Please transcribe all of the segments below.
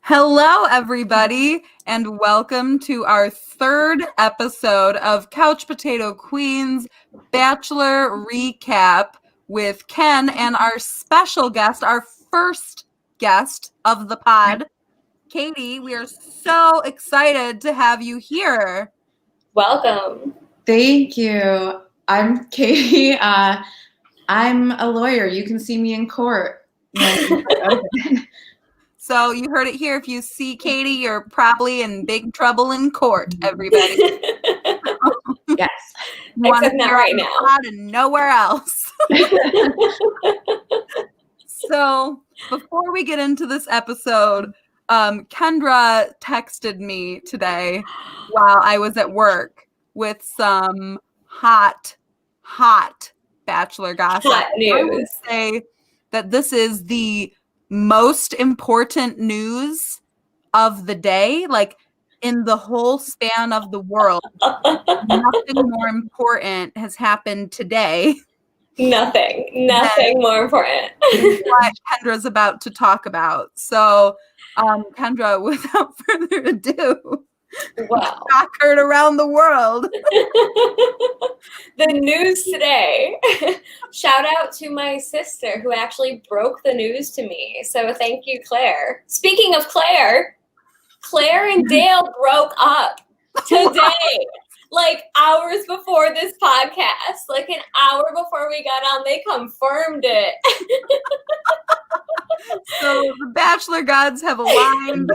Hello, everybody, and welcome to our third episode of Couch Potato Queen's Bachelor Recap with Ken and our special guest, our first guest of the pod, Katie. We are so excited to have you here. Welcome. Thank you. I'm Katie. I'm a lawyer. You can see me in court. So you heard it here. If you see Katie, you're probably in big trouble in court, everybody. Yes. Except not right now. And nowhere else. So before we get into this episode, Kendra texted me today while I was at work with some hot Bachelor gossip. Hot news. I would say that this is the most important news of the day, like in the whole span of the world. Nothing more important has happened today. Nothing more important. What Kendra's about to talk about. So, Kendra, without further ado, Wow. shock heard around the world. The news today. Shout out to my sister who actually broke the news to me. So thank you, Claire. Speaking of Claire and Dale broke up today. Like hours before this podcast, like an hour before we got on, they confirmed it. So the Bachelor gods have aligned.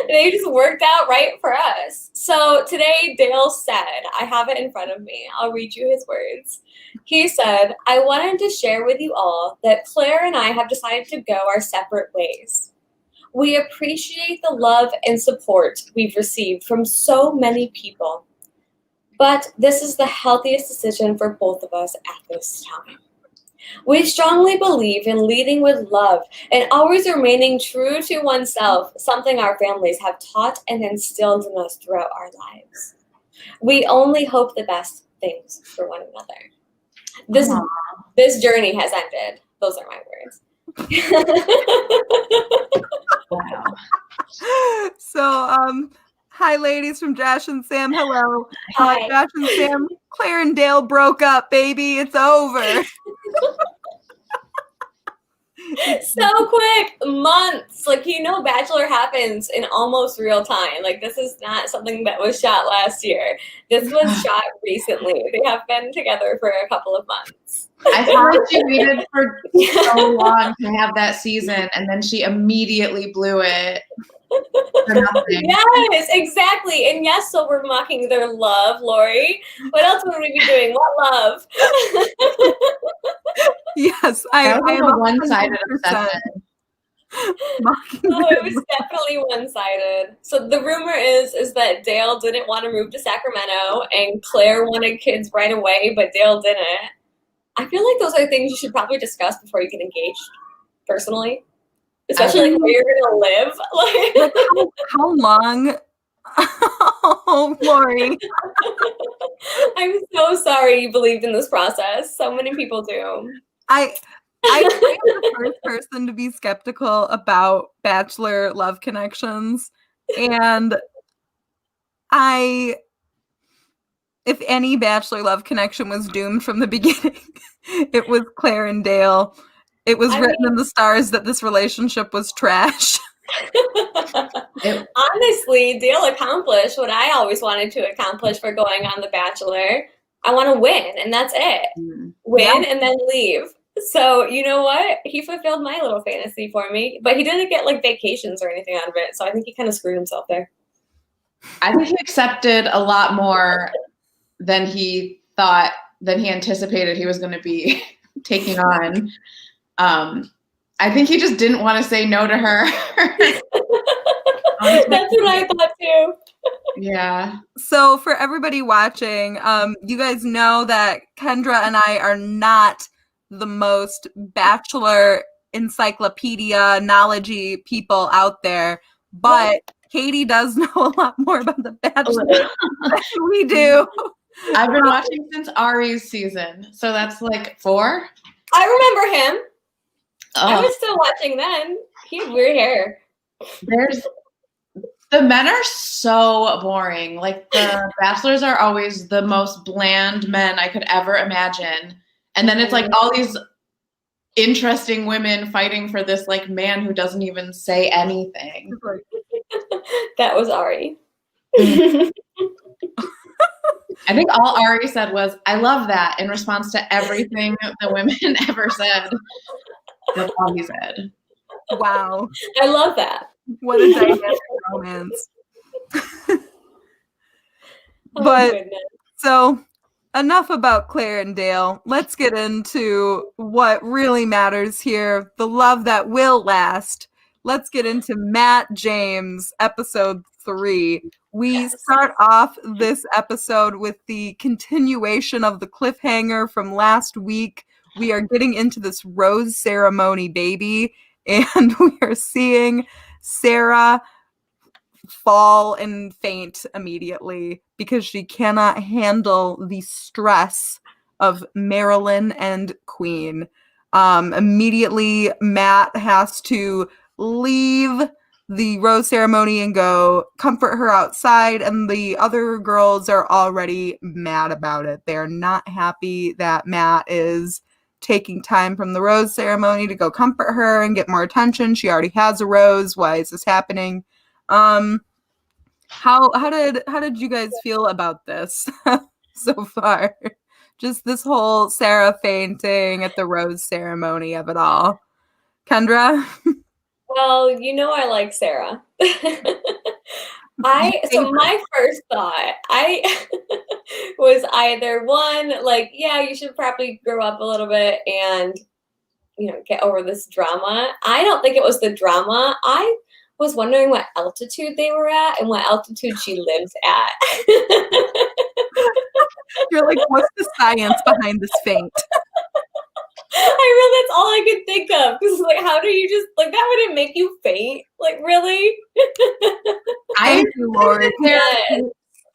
They just worked out right for us. So today Dale said, I have it in front of me. I'll read you his words. He said, I wanted to share with you all that Claire and I have decided to go our separate ways. We appreciate the love and support we've received from so many people, but this is the healthiest decision for both of us at this time. We strongly believe in leading with love and always remaining true to oneself, something our families have taught and instilled in us throughout our lives. We only hope the best things for one another. This journey has ended. Those are my words. Wow. So, hi, ladies from Josh and Sam. Hello. Hi. Josh and Sam. Claire and Dale broke up, baby. It's over. So quick, months. Bachelor happens in almost real time. Like, this is not something that was shot last year. This was shot recently. They have been together for a couple of months. I feel like she waited for so long to have that season, and then she immediately blew it for nothing. Yes, exactly. And yes, so we're mocking their love, Lori. What else would we be doing? What love? Yes, That was I am a one-sided 100% obsession. mocking Oh, their it was definitely one-sided. So the rumor is that Dale didn't want to move to Sacramento and Claire wanted kids right away, but Dale didn't. I feel like those are things you should probably discuss before you get engaged, personally. Especially where you're gonna live. Like, how long? Oh, Lori. I'm so sorry you believed in this process. So many people do. I am the first person to be skeptical about Bachelor love connections. And if any Bachelor love connection was doomed from the beginning, it was Claire and Dale. It was written in the stars that this relationship was trash. Honestly, Dale accomplished what I always wanted to accomplish for going on The Bachelor. I want to win, and that's it. Win and then leave. So you know what? He fulfilled my little fantasy for me, but he didn't get vacations or anything out of it. So I think he kind of screwed himself there. I think he accepted a lot more than he anticipated he was going to be taking on. I think he just didn't want to say no to her. That's what I thought too. Yeah. So for everybody watching, you guys know that Kendra and I are not the most Bachelor encyclopedia knowledge-y people out there, but Katie does know a lot more about the Bachelor than we do. I've been watching since Ari's season, so that's 4. I remember him. Oh. I was still watching then. He had weird hair. The men are so boring. Like, the bachelors are always the most bland men I could ever imagine. And then it's like all these interesting women fighting for this like man who doesn't even say anything. That was Ari. I think all Ari said was, "I love that," in response to everything the women ever said. That's all he said. Wow. I love that. What a dynamic romance. But so enough about Claire and Dale. Let's get into what really matters here, the love that will last. Let's get into Matt James, episode 3. We start off this episode with the continuation of the cliffhanger from last week. We are getting into this rose ceremony, baby, and we are seeing Sarah fall and faint immediately because she cannot handle the stress of Marilyn and Queen. Immediately, Matt has to leave the rose ceremony and go comfort her outside, and the other girls are already mad about it. They're not happy that Matt is taking time from the rose ceremony to go comfort her and get more attention. She already has a rose. Why is this happening? How did you guys feel about this so far? Just this whole Sarah fainting at the rose ceremony of it all. Kendra? Well, you know I like Sarah. So my first thought, I was either one, like, yeah, you should probably grow up a little bit and, get over this drama. I don't think it was the drama. I was wondering what altitude they were at and what altitude she lives at. You're like, what's the science behind this faint? That's all I could think of. Because, like, how do you just, like, that wouldn't make you faint? Like, really? Thank you, Lord. I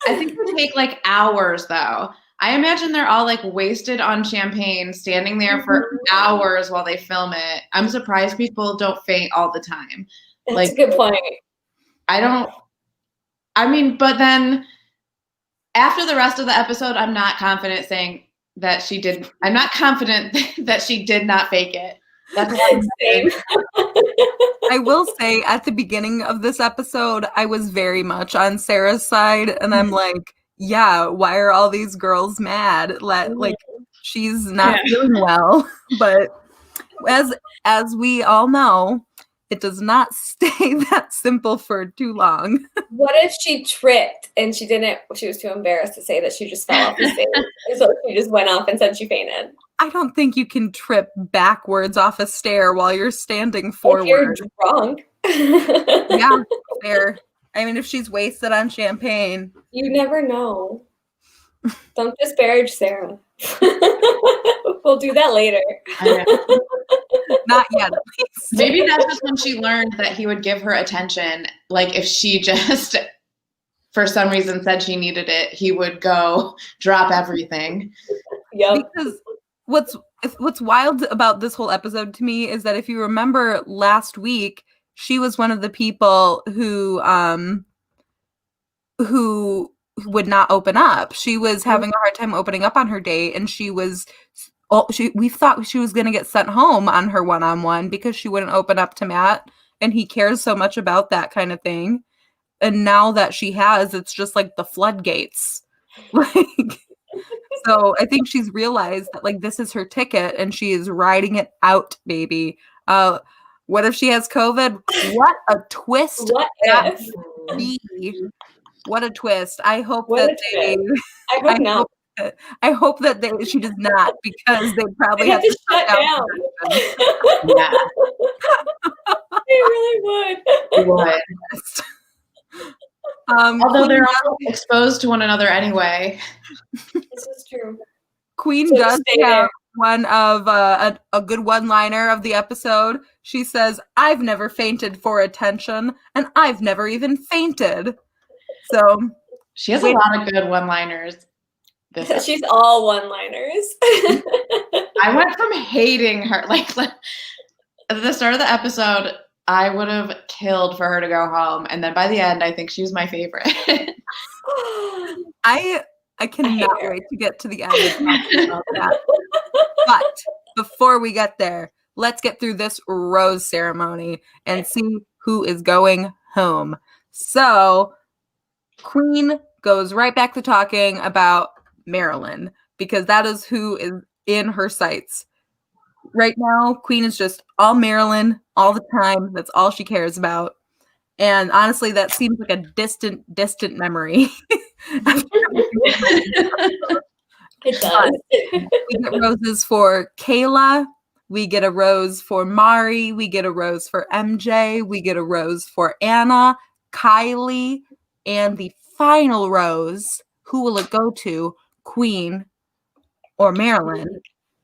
think it would take, like, hours, though. I imagine they're all, like, wasted on champagne, standing there for hours while they film it. I'm surprised people don't faint all the time. That's a good point. But then after the rest of the episode, I'm not confident saying that she did. I'm not confident that she did not fake it. That's what I'm saying. I will say at the beginning of this episode, I was very much on Sarah's side, and I'm like, yeah, why are all these girls mad? Like, she's not feeling well. But as we all know, it does not stay that simple for too long. What if she tripped and she was too embarrassed to say that she just fell off the stage? So she just went off and said she fainted. I don't think you can trip backwards off a stair while you're standing forward. If you're drunk. Yeah, fair. I mean, if she's wasted on champagne. You never know. Don't disparage Sarah. We'll do that later. Not yet, at least. Maybe that's just when she learned that he would give her attention. Like, if she just, for some reason, said she needed it, he would go drop everything. Yep. Because what's wild about this whole episode to me is that if you remember last week, she was one of the people who would not open up. She was having a hard time opening up on her date, and we thought she was going to get sent home on her one-on-one because she wouldn't open up to Matt, and he cares so much about that kind of thing. And now that she has, it's just like the floodgates. So I think she's realized that, like, this is her ticket, and she is riding it out, baby. What if she has COVID? What a twist! What if? What a twist! I hope I hope that she does not, because they probably have to shut down. Yeah. They really would. Although they're all exposed to one another anyway. This is true. Queen does have one of a good one-liner of the episode. She says, "I've never fainted for attention, and I've never even fainted." So she has a lot of good one-liners. She's all one-liners. I went from hating her, like, at the start of the episode, I would have killed for her to go home. And then by the end, I think she was my favorite. I cannot wait to get to the end and talk about that. But before we get there, let's get through this rose ceremony and see who is going home. So Queen goes right back to talking about Marilyn because that is who is in her sights. Right now, Queen is just all Marilyn all the time. That's all she cares about. And honestly, that seems like a distant memory. It does. We get roses for Kayla. We get a rose for Mari. We get a rose for MJ. We get a rose for Anna, Kylie, and the final rose. Who will it go to? Queen or Marilyn?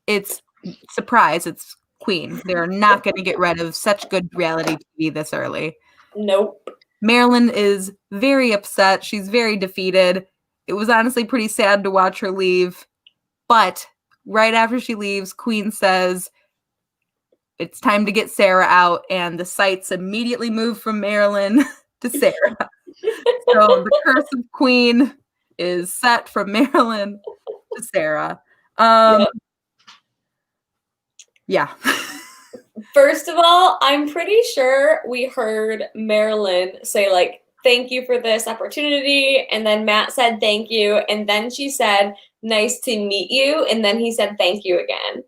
It's surprise. It's Queen. They're not going to get rid of such good reality TV this early. Nope. Marilyn is very upset. She's very defeated. It was honestly pretty sad to watch her leave. But right after she leaves, Queen says, it's time to get Sarah out. And the sights immediately move from Marilyn to Sarah. So the curse of Queen is set from Marilyn to Sarah. Yeah. First of all, I'm pretty sure we heard Marilyn say, like, thank you for this opportunity. And then Matt said, thank you. And then she said, nice to meet you. And then he said, thank you again.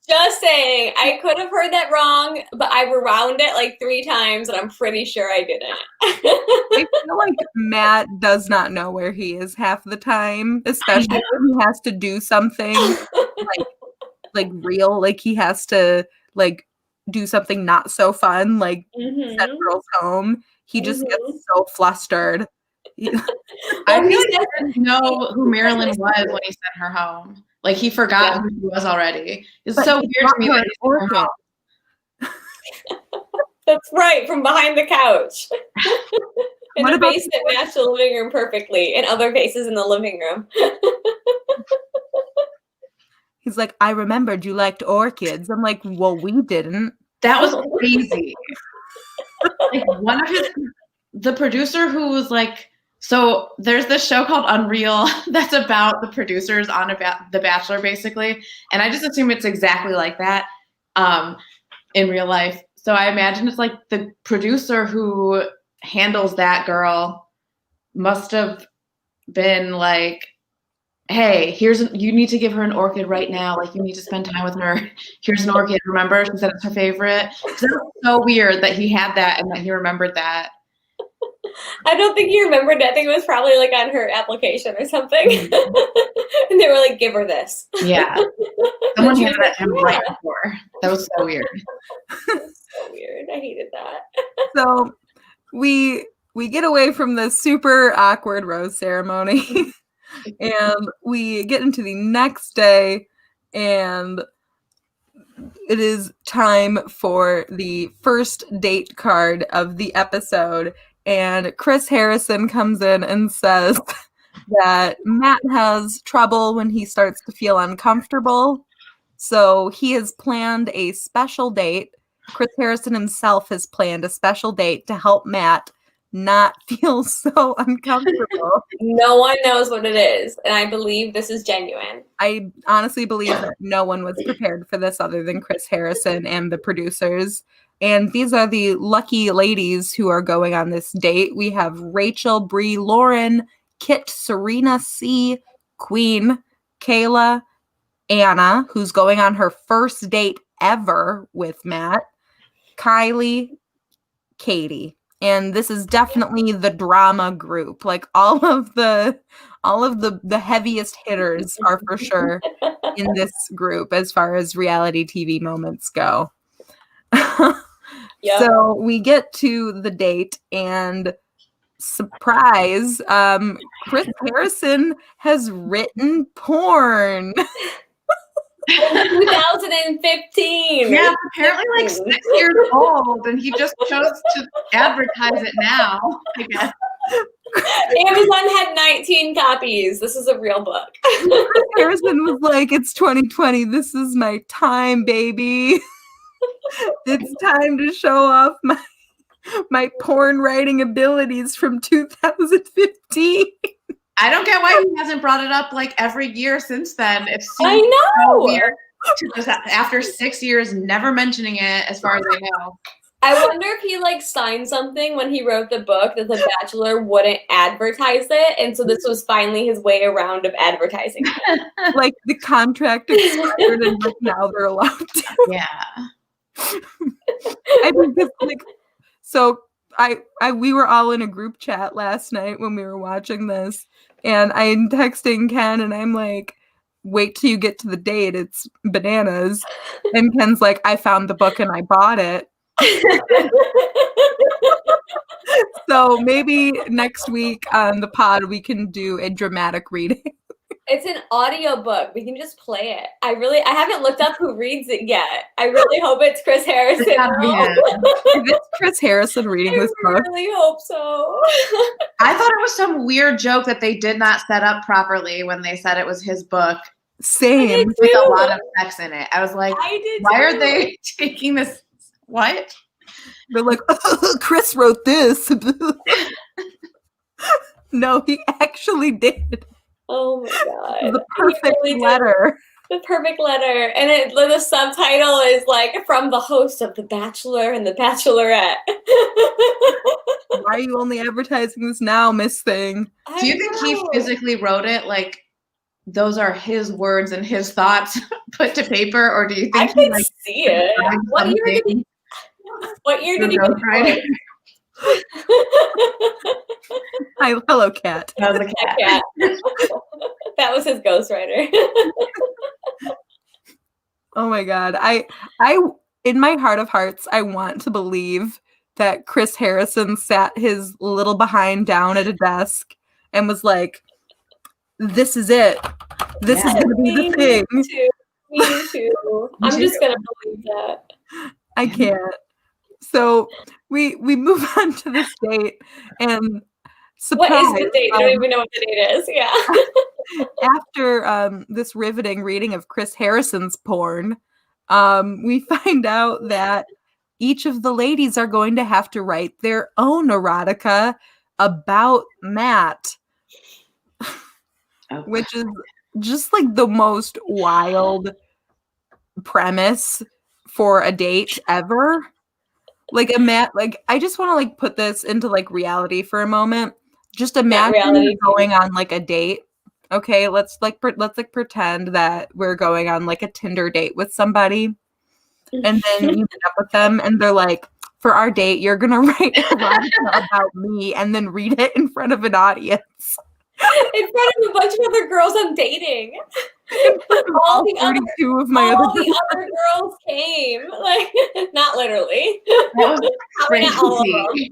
Just saying. I could have heard that wrong, but I rewound it like 3 times and I'm pretty sure I didn't. I feel like Matt does not know where he is half the time, especially when he has to do something like real, like he has to like do something not so fun, like send girls home. He just gets so flustered. I feel like he didn't know who Marilyn was when he sent her home. Like he forgot who she was already. It's so weird to me that he's home. That's right, from behind the couch. In a face that matched the living room perfectly, and other faces in the living room. He's like, I remembered you liked orchids. I'm like, well, we didn't. That was crazy. Like one of the producer who was like, so there's this show called Unreal that's about the producers on The Bachelor, basically. And I just assume it's exactly like that in real life. So I imagine it's like the producer who handles that girl must have been like, hey, you need to give her an orchid right now. Like, you need to spend time with her. Here's an orchid. Remember? She said it's her favorite. So that was so weird that he had that and that he remembered that. I don't think he remembered it. I think it was probably like on her application or something. And they were like, give her this. Yeah. Someone handed that to him right before. That was so weird. So weird. I hated that. So we get away from the super awkward rose ceremony and we get into the next day, and it is time for the first date card of the episode. And Chris Harrison comes in and says that Matt has trouble when he starts to feel uncomfortable. So he has planned a special date. Chris Harrison himself has planned a special date to help Matt not feel so uncomfortable. No one knows what it is, and I believe this is genuine. I honestly believe that no one was prepared for this other than Chris Harrison and the producers. And these are the lucky ladies who are going on this date. We have Rachel, Bree, Lauren, Kit, Serena, C, Queen, Kayla, Anna, who's going on her first date ever with Matt, Kylie, Katie. And this is definitely the drama group. Like all of the heaviest hitters are for sure in this group as far as reality TV moments go. Yep. So we get to the date, and surprise, Chris Harrison has written porn. 2015. Yeah, apparently like 6 years old, and he just chose to advertise it now, I guess. Amazon had 19 copies. This is a real book. Chris Harrison was like, it's 2020. This is my time, baby. It's time to show off my porn writing abilities from 2015. I don't get why he hasn't brought it up like every year since then. It seems I know. so weird to just, after 6 years, never mentioning it, as far as I know. I wonder if he like signed something when he wrote the book that The Bachelor wouldn't advertise it, and so this was finally his way around of advertising it. Like the contract expired, and like now they're allowed to. Yeah. I mean, like, so we were all in a group chat last night when we were watching this, and I'm texting Ken, and I'm like, wait till you get to the date, it's bananas. And Ken's like, I found the book and I bought it. So maybe next week on the pod we can do a dramatic reading. It's an audio book. We can just play it. I haven't looked up who reads it yet. I really hope it's Chris Harrison. If it's Chris Harrison reading this book. I really hope so. I thought it was some weird joke that they did not set up properly when they said it was his book. Same. With a lot of sex in it. I was like, why are they taking this? What? They're like, Chris wrote this. No, he actually did. Oh my god. The perfect letter. The perfect letter. And the subtitle is like, from the host of The Bachelor and The Bachelorette. Why are you only advertising this now, Miss Thing? Do you think he physically wrote it? Like, those are his words and his thoughts put to paper? Or do you think I can see it. What year did he go write? Hello, cat. That was a cat. That was his ghostwriter. Oh my god. I in my heart of hearts, I want to believe that Chris Harrison sat his little behind down at a desk and was like, this is it. This is gonna be the thing. Me too. I'm just gonna believe that. I can't. So we move on to this date, and surprise, what is the date? I don't even know what the date is. Yeah. After this riveting reading of Chris Harrison's porn, we find out that each of the ladies are going to have to write their own erotica about Matt, which is just like the most wild premise for a date ever. Like I just want to like put this into like reality for a moment. Just imagine going on like a date. Okay, let's pretend that we're going on like a Tinder date with somebody, and then you meet up with them, and they're like, "For our date, you're gonna write about me, and then read it in front of an audience." In front of a bunch of other girls I'm dating. All the 32 of my other girls came. Like, not literally. That was crazy.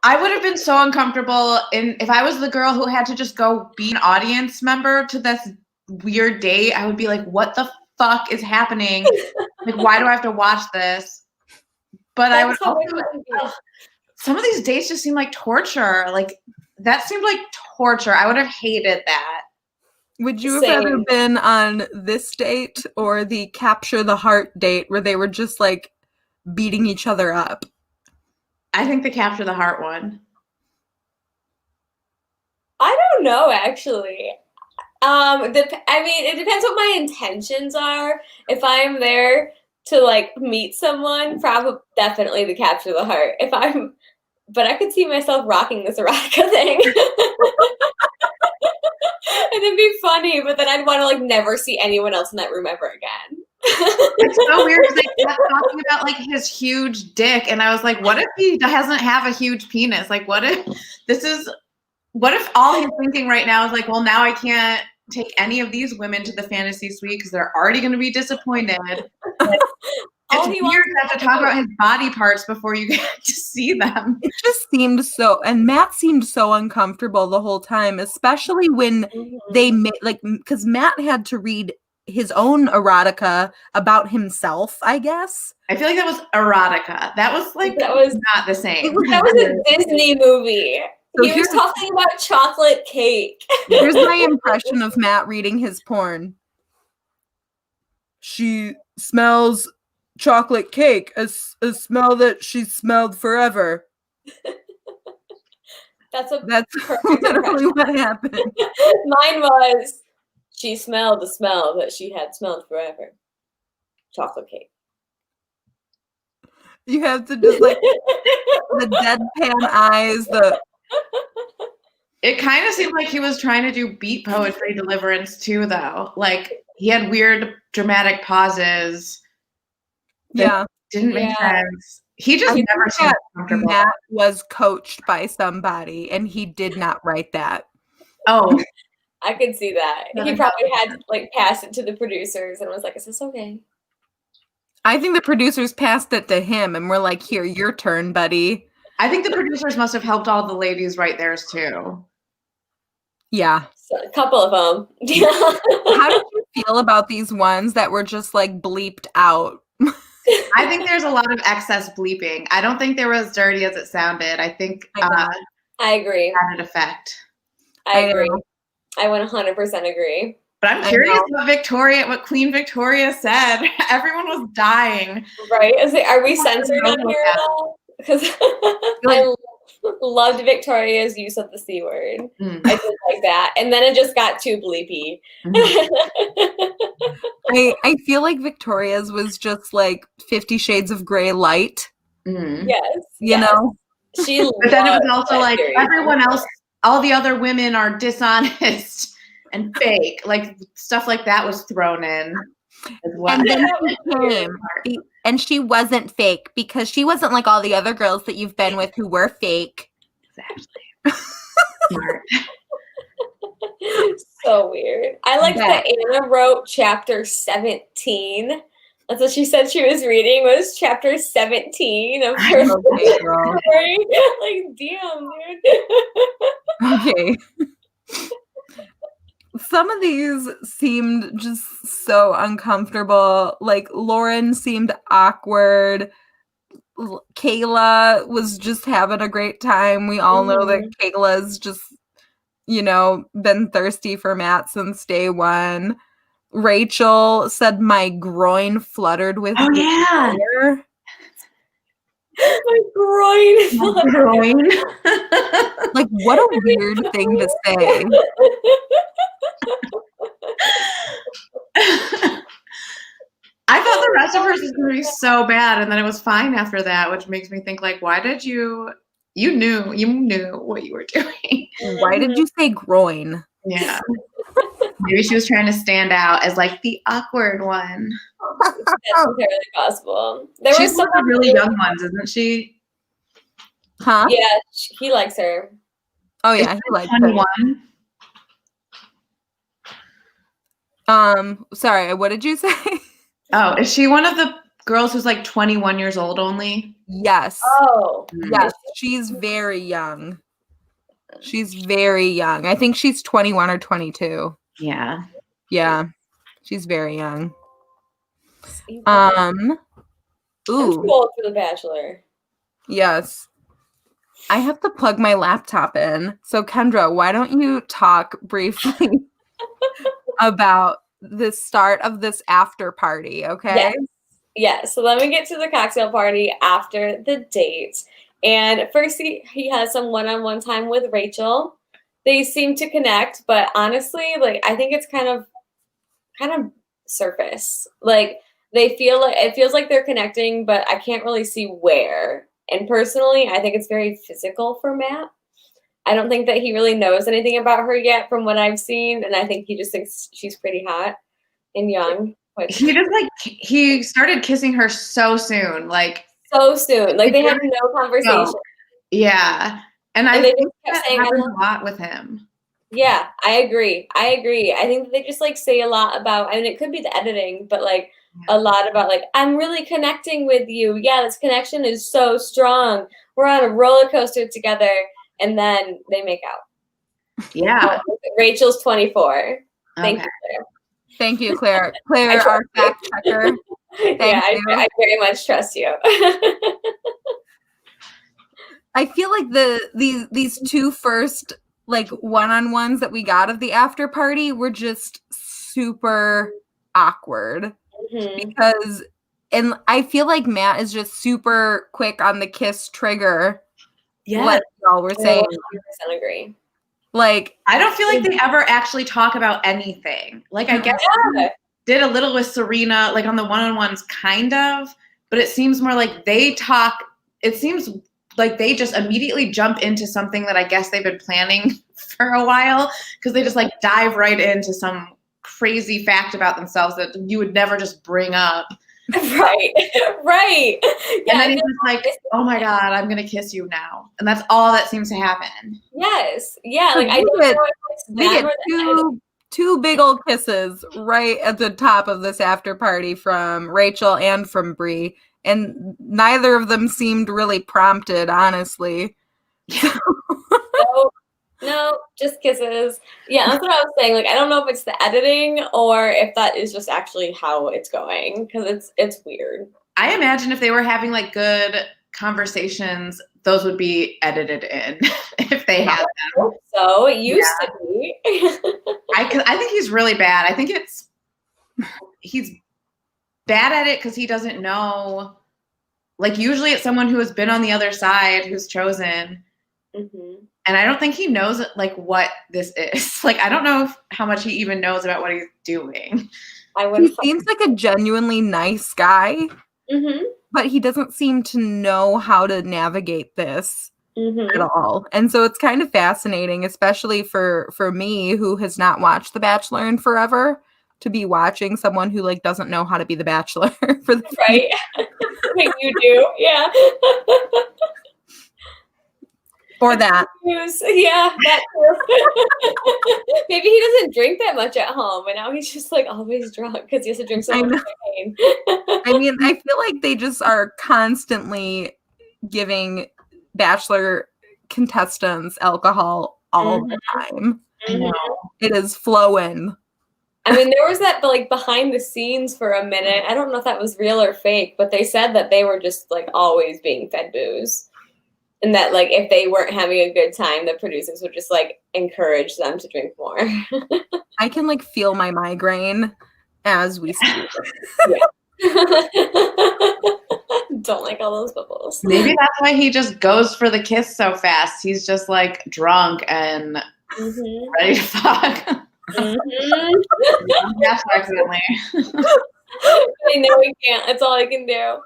I would have been so uncomfortable if I was the girl who had to just go be an audience member to this weird date. I would be like, what the fuck is happening? Like, why do I have to watch this? But I would also, some of these dates just seem like torture. Like, that seemed like torture. I would have hated that. Would you have ever been on this date or the capture the heart date where they were just like beating each other up? I think the capture the heart one. I don't know, actually. I mean, it depends what my intentions are. If I'm there to like meet someone, probably definitely the capture the heart. But I could see myself rocking this erotica thing. And it'd be funny, but then I'd want to like never see anyone else in that room ever again. It's so weird because they kept talking about like his huge dick, and I was like, what if he doesn't have a huge penis? Like, what if all he's thinking right now is like, well, now I can't take any of these women to the fantasy suite because they're already going to be disappointed. Like, it's weird to have to talk about his body parts before you get to see them. It just seemed so, and Matt seemed so uncomfortable the whole time, especially when they made, like, because Matt had to read his own erotica about himself, I guess. I feel like that was erotica. That was not the same. That was a Disney movie. So He was talking about chocolate cake. Here's my impression of Matt reading his porn. She smells chocolate cake, a smell that she smelled forever. That's literally what happened. Mine was, she smelled the smell that she had smelled forever. Chocolate cake. You have to just like the deadpan eyes, It kind of seemed like he was trying to do beat poetry deliverance too, though. Like he had weird dramatic pauses. Yeah. Didn't make sense. He just never seemed comfortable. Matt was coached by somebody and he did not write that. Oh. I could see that. He probably had to like pass it to the producers and was like, is this okay? I think the producers passed it to him and were like, here, your turn, buddy. I think the producers must have helped all the ladies write theirs too. Yeah. So, a couple of them. How did you feel about these ones that were just like bleeped out? I think there's a lot of excess bleeping. I don't think they were as dirty as it sounded. I think I agree. Had an effect. I agree. I 100% agree. But I'm curious what Queen Victoria said. Everyone was dying. Right? Are we censored on here at all? Because I loved Victoria's use of the C word. I did like that. And then it just got too bleepy. I feel like Victoria's was just like 50 Shades of Grey light. Yes. You know? But then it was also like everyone else, all the other women are dishonest and fake. Like stuff like that was thrown in as well. And then she came, and she wasn't fake because she wasn't like all the other girls that you've been with who were fake. Exactly. Smart. So weird. I like that Anna wrote chapter 17. That's what she said she was reading was chapter 17 of her story. Like, damn, dude. Okay. Some of these seemed just so uncomfortable. Like Lauren seemed awkward. Kayla was just having a great time. We all know that Kayla's just, been thirsty for Matt since day one. Rachel said my groin fluttered with desire. My groin. Like, what a weird thing to say. I thought the rest of hers was going to be so bad, and then it was fine after that, which makes me think, like, why did you knew what you were doing. Why did you say groin? Yeah. Maybe she was trying to stand out as, like, the awkward one. That's entirely possible. She's one of the really young ones, isn't she? Huh? Yeah, he likes her. Oh, yeah, he likes 21. her. Sorry, what did you say? Oh, is she one of the girls who's like 21 years old only? Yes. Oh. Yes, she's very young. She's very young. I think she's 21 or 22. Yeah. Yeah. She's very young. Ooh. I'm too old for The Bachelor. Yes. I have to plug my laptop in. So Kendra, why don't you talk briefly about the start of this after party, okay? Yes. So let me get to the cocktail party after the date. And first he has some one-on-one time with Rachel. They seem to connect, but honestly, like I think it's kind of surface. Like it feels like they're connecting, but I can't really see where. And personally, I think it's very physical for Matt. I don't think that he really knows anything about her yet from what I've seen. And I think he just thinks she's pretty hot and young. He started kissing her so soon. Like so soon. Like they had no conversation. No. Yeah. And I think that happens a lot with him. Yeah, I agree. I think that they just like say a lot about, I mean, it could be the editing, but like a lot about like, I'm really connecting with you. Yeah, this connection is so strong. We're on a roller coaster together. And then they make out. Yeah. Rachel's 24. Thank you, sir. Thank you, Claire. Claire, our fact checker. I very much trust you. I feel like these two first like one-on-ones that we got of the after party were just super awkward because, and I feel like Matt is just super quick on the kiss trigger. Yeah, like y'all were saying. 100% agree. Like, I don't feel like they ever actually talk about anything. Like, I guess they did a little with Serena, like on the one-on-ones, kind of, but it seems more like they talk. It seems like they just immediately jump into something that I guess they've been planning for a while, because they just like dive right into some crazy fact about themselves that you would never just bring up. Right. Yeah, and then he's just like, oh my God, I'm going to kiss you now. And that's all that seems to happen. Yes. Yeah, like I don't know if it's we get two big old kisses right at the top of this after party from Rachel and from Bree. And neither of them seemed really prompted, honestly. No, just kisses. Yeah, that's what I was saying. Like, I don't know if it's the editing or if that is just actually how it's going, because it's weird. I imagine if they were having like good conversations, those would be edited in if they had them. So it used to be. I think he's really bad. I think he's bad at it because he doesn't know. Like, usually it's someone who has been on the other side who's chosen. And I don't think he knows like what this is. Like, I don't know how much he even knows about what he's doing. He seems like a genuinely nice guy, but he doesn't seem to know how to navigate this at all. And so it's kind of fascinating, especially for me, who has not watched The Bachelor in forever, to be watching someone who like doesn't know how to be the Bachelor for the right. Like you do, yeah. Or that. Yeah, that too. Maybe he doesn't drink that much at home, and now he's just like always drunk because he has to drink so much champagne. I mean, I feel like they just are constantly giving Bachelor contestants alcohol all the time. I know. It is flowing. I mean, there was that like behind the scenes for a minute. I don't know if that was real or fake, but they said that they were just like always being fed booze. And that, like, if they weren't having a good time, the producers would just, like, encourage them to drink more. I can, like, feel my migraine as we speak. Don't like all those bubbles. Maybe that's why he just goes for the kiss so fast. He's just, like, drunk and ready to fuck. Yes, accidentally. I know he can't. That's all I can do.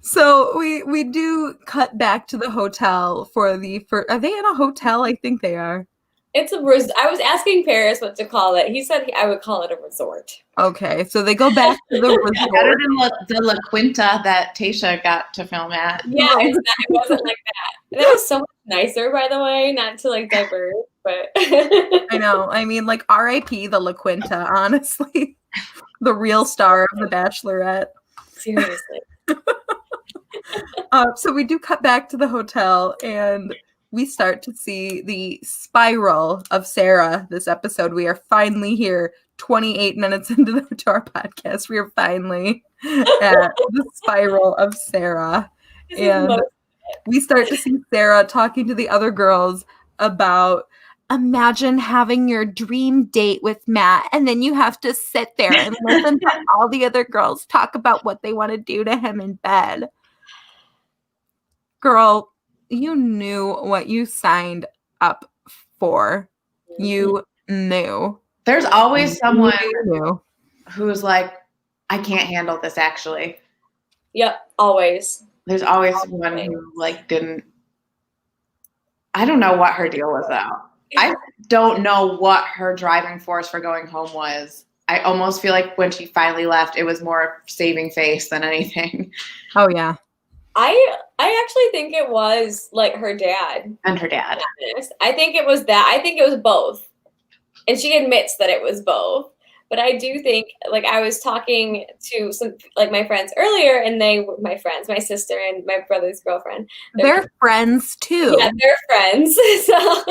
So we do cut back to the hotel for are they in a hotel? I think they are. I was asking Paris what to call it. He said I would call it a resort. Okay, so they go back to the resort. Better than the La Quinta that Tayshia got to film at. Yeah, it wasn't like that. That was so much nicer, by the way, not to like divert, but I know. I mean, like R.I.P. the La Quinta, honestly. The real star of The Bachelorette. Seriously. So we do cut back to the hotel and we start to see the spiral of Sarah this episode. We are finally here 28 minutes into our podcast. We are finally at the spiral of Sarah. And we start to see Sarah talking to the other girls about, imagine having your dream date with Matt, and then you have to sit there and listen to all the other girls talk about what they want to do to him in bed. Girl, you knew what you signed up for. You knew. There's always someone who's like, I can't handle this, actually. Yep, always. There's always one who like didn't. I don't know what her deal was, though. I don't know what her driving force for going home was. I almost feel like when she finally left, it was more saving face than anything. Oh, yeah. I actually think it was like her dad. And her dad. I think it was that. I think it was both. And she admits that it was both. But I do think, like, I was talking to some, like, my friends earlier, and they were my friends, my sister and my brother's girlfriend. They're friends, too. Yeah, they're friends. So,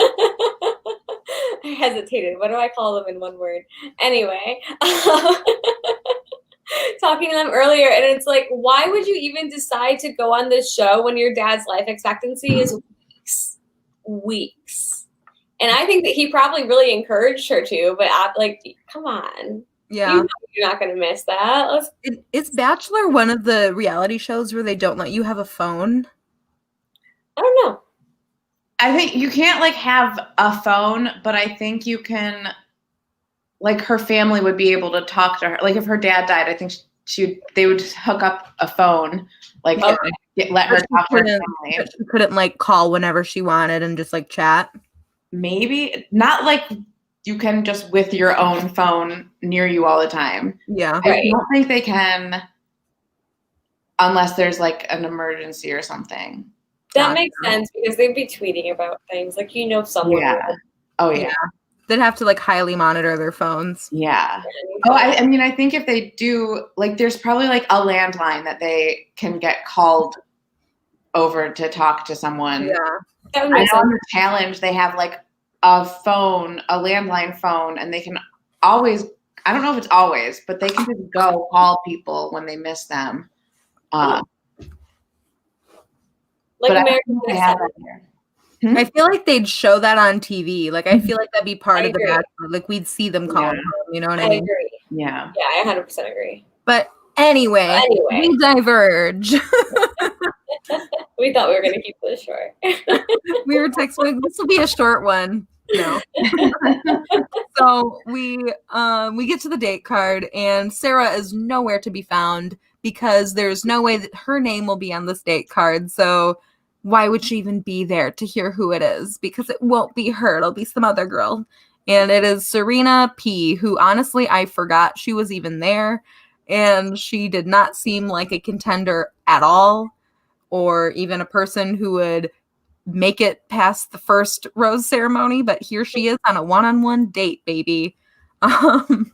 I hesitated. What do I call them in one word? Anyway, talking to them earlier, and it's like, why would you even decide to go on this show when your dad's life expectancy is weeks? And I think that he probably really encouraged her to, but like, come on. Yeah. You know you're not going to miss that. Is Bachelor one of the reality shows where they don't let you have a phone? I don't know. I think you can't like have a phone, but I think you can, like her family would be able to talk to her. Like if her dad died, I think they would just hook up a phone, like let her talk to her family. But she couldn't like call whenever she wanted and just like chat. Maybe not like you can just with your own phone near you all the time. Yeah. I don't think they can unless there's like an emergency or something. That makes sense because they'd be tweeting about things like, someone. Yeah. Oh yeah. They'd have to like highly monitor their phones. Yeah. Oh, I mean, I think if they do, like, there's probably like a landline that they can get called over to talk to someone. Yeah. I know on the challenge they have like a phone, a landline phone, and they can always, I don't know if it's always, but they can just go call people when they miss them. Like but American I have that here. I feel like they'd show that on TV. Like, I feel like that'd be part of the Bachelor. Like, we'd see them calling home, you know what I mean? Agree. Yeah. Yeah, I 100% agree. But anyway, we diverge. We thought we were going to keep this short. We were texting, this will be a short one. No. So we get to the date card, and Sarah is nowhere to be found because there's no way that her name will be on this date card. So why would she even be there to hear who it is? Because it won't be her. It'll be some other girl. And it is Serena P., who honestly I forgot she was even there. And she did not seem like a contender at all, or even a person who would make it past the first rose ceremony. But here she is on a one-on-one date, baby. And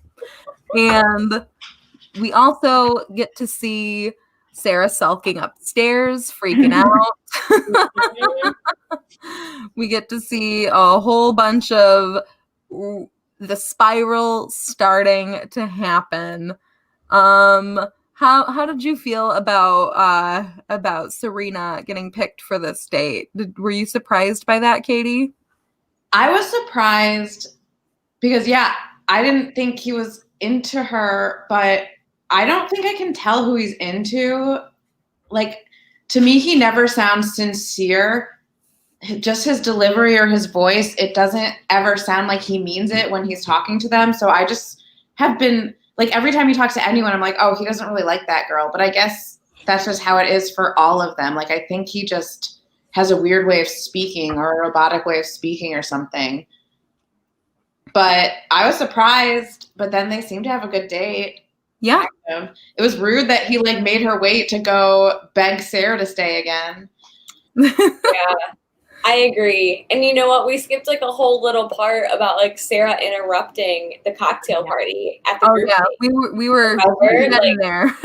we also get to see Sarah sulking upstairs, freaking out. We get to see a whole bunch of the spiral starting to happen. How did you feel about Serena getting picked for this date? Were you surprised by that, Katie? I was surprised because I didn't think he was into her, but I don't think I can tell who he's into. Like, to me, he never sounds sincere. Just his delivery or his voice, it doesn't ever sound like he means it when he's talking to them. So I just have been, like, every time he talks to anyone, I'm like, oh, he doesn't really like that girl. But I guess that's just how it is for all of them. Like, I think he just has a weird way of speaking or a robotic way of speaking or something. But I was surprised, but then they seemed to have a good date. Yeah. It was rude that he like made her wait to go beg Sarah to stay again. Yeah, I agree. And you know what? We skipped like a whole little part about like Sarah interrupting the cocktail party at the group date. We were like, there.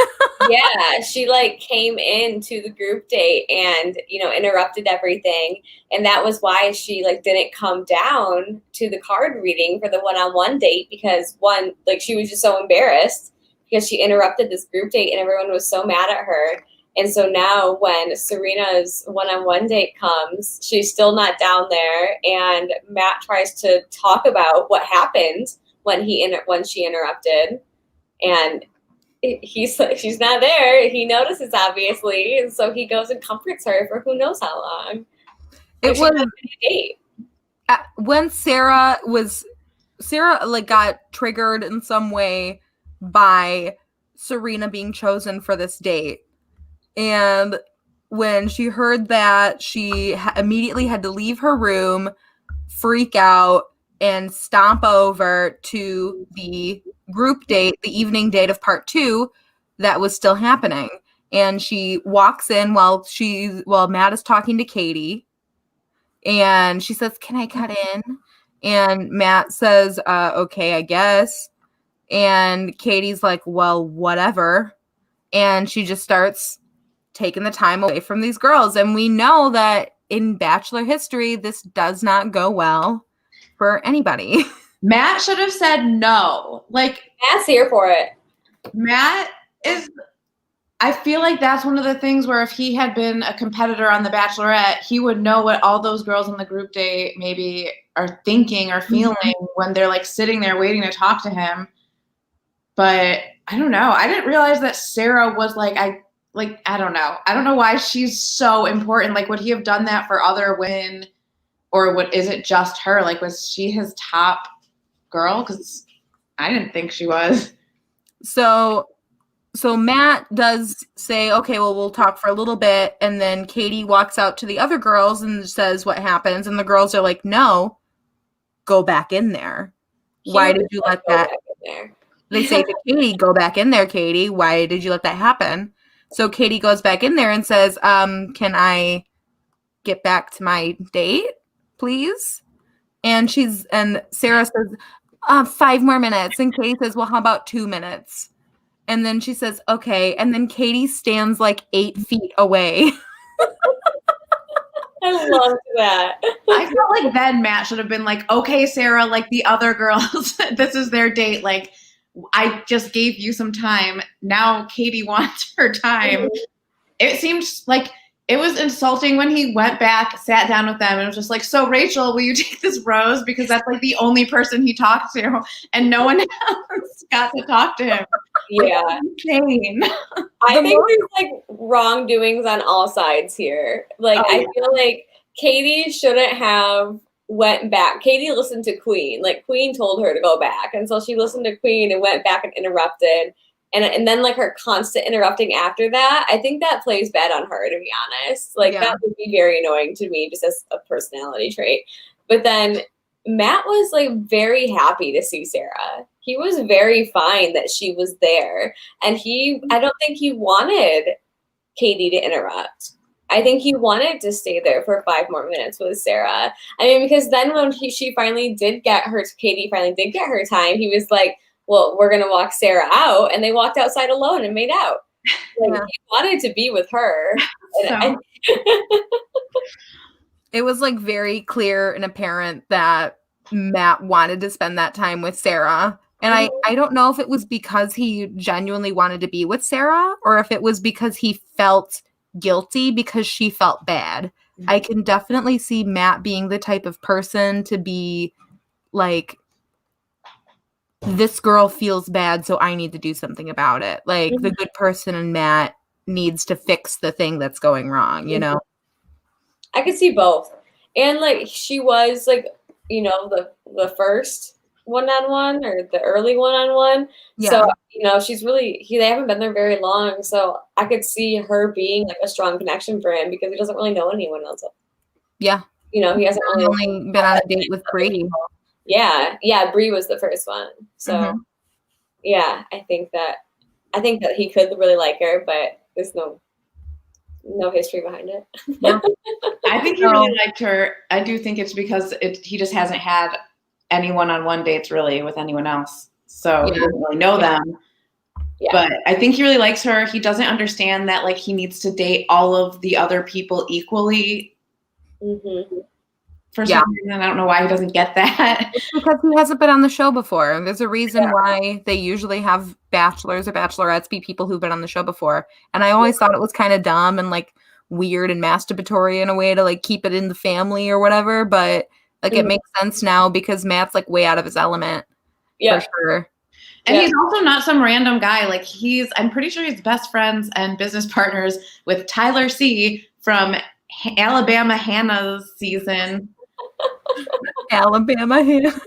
Yeah, she like came into the group date and interrupted everything, and that was why she like didn't come down to the card reading for the one-on-one date because she was just so embarrassed because she interrupted this group date and everyone was so mad at her. And so now when Serena's one-on-one date comes, she's still not down there, and Matt tries to talk about what happened when she interrupted, and he's like, she's not there. He notices, obviously, and so he goes and comforts her for who knows how long. It was a date. When Sarah like got triggered in some way by Serena being chosen for this date. And when she heard that, she immediately had to leave her room, freak out, and stomp over to the group date, the evening date of part 2 that was still happening. And she walks in while Matt is talking to Katie. And she says, "Can I cut in?" And Matt says, "Okay, I guess." And Katie's like, "Well, whatever." And she just starts taking the time away from these girls. And we know that in Bachelor history, this does not go well. for anybody. Matt should have said no. Like, Matt's here for it. Matt is, I feel like that's one of the things where if he had been a competitor on The Bachelorette, he would know what all those girls on the group date maybe are thinking or feeling when they're like sitting there waiting to talk to him. But I don't know. I didn't realize that Sarah was like, I don't know. I don't know why she's so important. Like, would he have done that for other women, or what? Is it just her? Like, was she his top girl? Because I didn't think she was. So Matt does say, okay, well, we'll talk for a little bit. And then Katie walks out to the other girls and says what happens. And the girls are like, no, go back in there. Why did you let that? They say to Katie, go back in there, Katie. Why did you let that happen? So Katie goes back in there and says, can I get back to my date, please? And Sarah says, 5 more minutes. And Katie says, well, how about 2 minutes? And then she says, okay. And then Katie stands like 8 feet away. I love that. I felt like then Matt should have been like, okay, Sarah, like the other girls, this is their date. Like, I just gave you some time. Now Katie wants her time. It seemed like it was insulting when he went back, sat down with them, and was just like, so Rachel, will you take this rose? Because that's like the only person he talked to, and no one else got to talk to him. Yeah. Insane. I think there's like wrongdoings on all sides here. Like, I feel like Katie shouldn't have went back. Katie listened to Queen. Like, Queen told her to go back. And so she listened to Queen and went back and interrupted. And then like her constant interrupting after that, I think that plays bad on her, to be honest. Like, that would be very annoying to me just as a personality trait. But then Matt was like very happy to see Sarah. He was very fine that she was there. And I don't think he wanted Katie to interrupt. I think he wanted to stay there for 5 more minutes with Sarah. I mean, because then when Katie finally did get her time, he was like, well, we're going to walk Sarah out. And they walked outside alone and made out. Like, he wanted to be with her. It was like very clear and apparent that Matt wanted to spend that time with Sarah. And I don't know if it was because he genuinely wanted to be with Sarah or if it was because he felt guilty because she felt bad. I can definitely see Matt being the type of person to be like, this girl feels bad, so I need to do something about it. Like, the good person in Matt needs to fix the thing that's going wrong, you know? I could see both. And like, she was like, you know, the first one-on-one or the early one-on-one. Yeah. So, you know, they haven't been there very long. So I could see her being like a strong connection for him because he doesn't really know anyone else. Yeah. You know, he hasn't only been on a date with Bree. Yeah. Bree was the first one. So yeah, I think that he could really like her, but there's no history behind it. Yeah. I think he really liked her. I do think it's because he just hasn't had any one-on-one dates really with anyone else. So he doesn't really know them. Yeah. But I think he really likes her. He doesn't understand that like he needs to date all of the other people equally. For some reason, I don't know why he doesn't get that. It's because he hasn't been on the show before. There's a reason why they usually have bachelors or bachelorettes be people who've been on the show before. And I always thought it was kind of dumb and like weird and masturbatory in a way to like keep it in the family or whatever. But like it makes sense now because Matt's like way out of his element. Yeah. For sure. And he's also not some random guy. Like I'm pretty sure he's best friends and business partners with Tyler C. from Alabama Hannah's season. Alabama Hannah.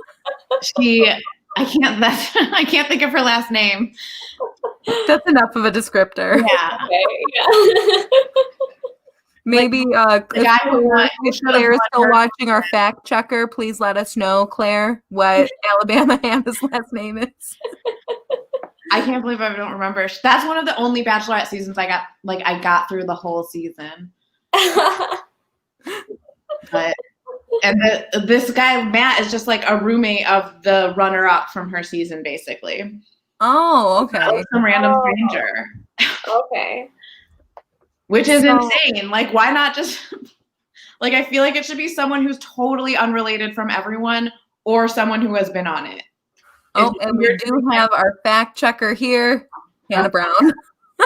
I can't think of her last name. That's enough of a descriptor. Yeah. Okay, Maybe if Claire is still watching our fact checker, please let us know, Claire, what Alabama Hannah's last name is. I can't believe I don't remember. That's one of the only Bachelorette seasons I got through the whole season. This guy Matt is just like a roommate of the runner-up from her season, basically. Oh, okay. Some random stranger. Okay. Which is insane. Like, why not just like I feel like it should be someone who's totally unrelated from everyone, or someone who has been on it. Oh, and we do have our fact checker here, Hannah Brown.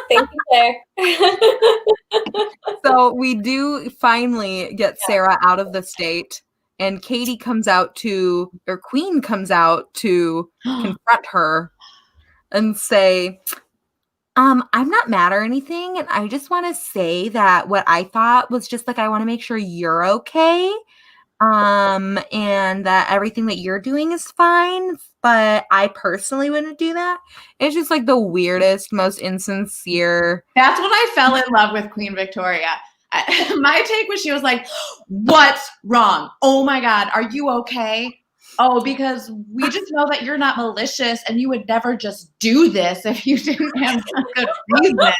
Thank you, Claire. So we do finally get Sarah out of the state, and Queen comes out to confront her and say, I'm not mad or anything, and I just want to say that what I thought was just like, I want to make sure you're okay, and that everything that you're doing is fine, but I personally wouldn't do that. It's just like the weirdest, most insincere. That's when I fell in love with Queen Victoria. My take was she was like, what's wrong? Oh my God, are you okay? Oh, because we just know that you're not malicious and you would never just do this if you didn't have a good reason.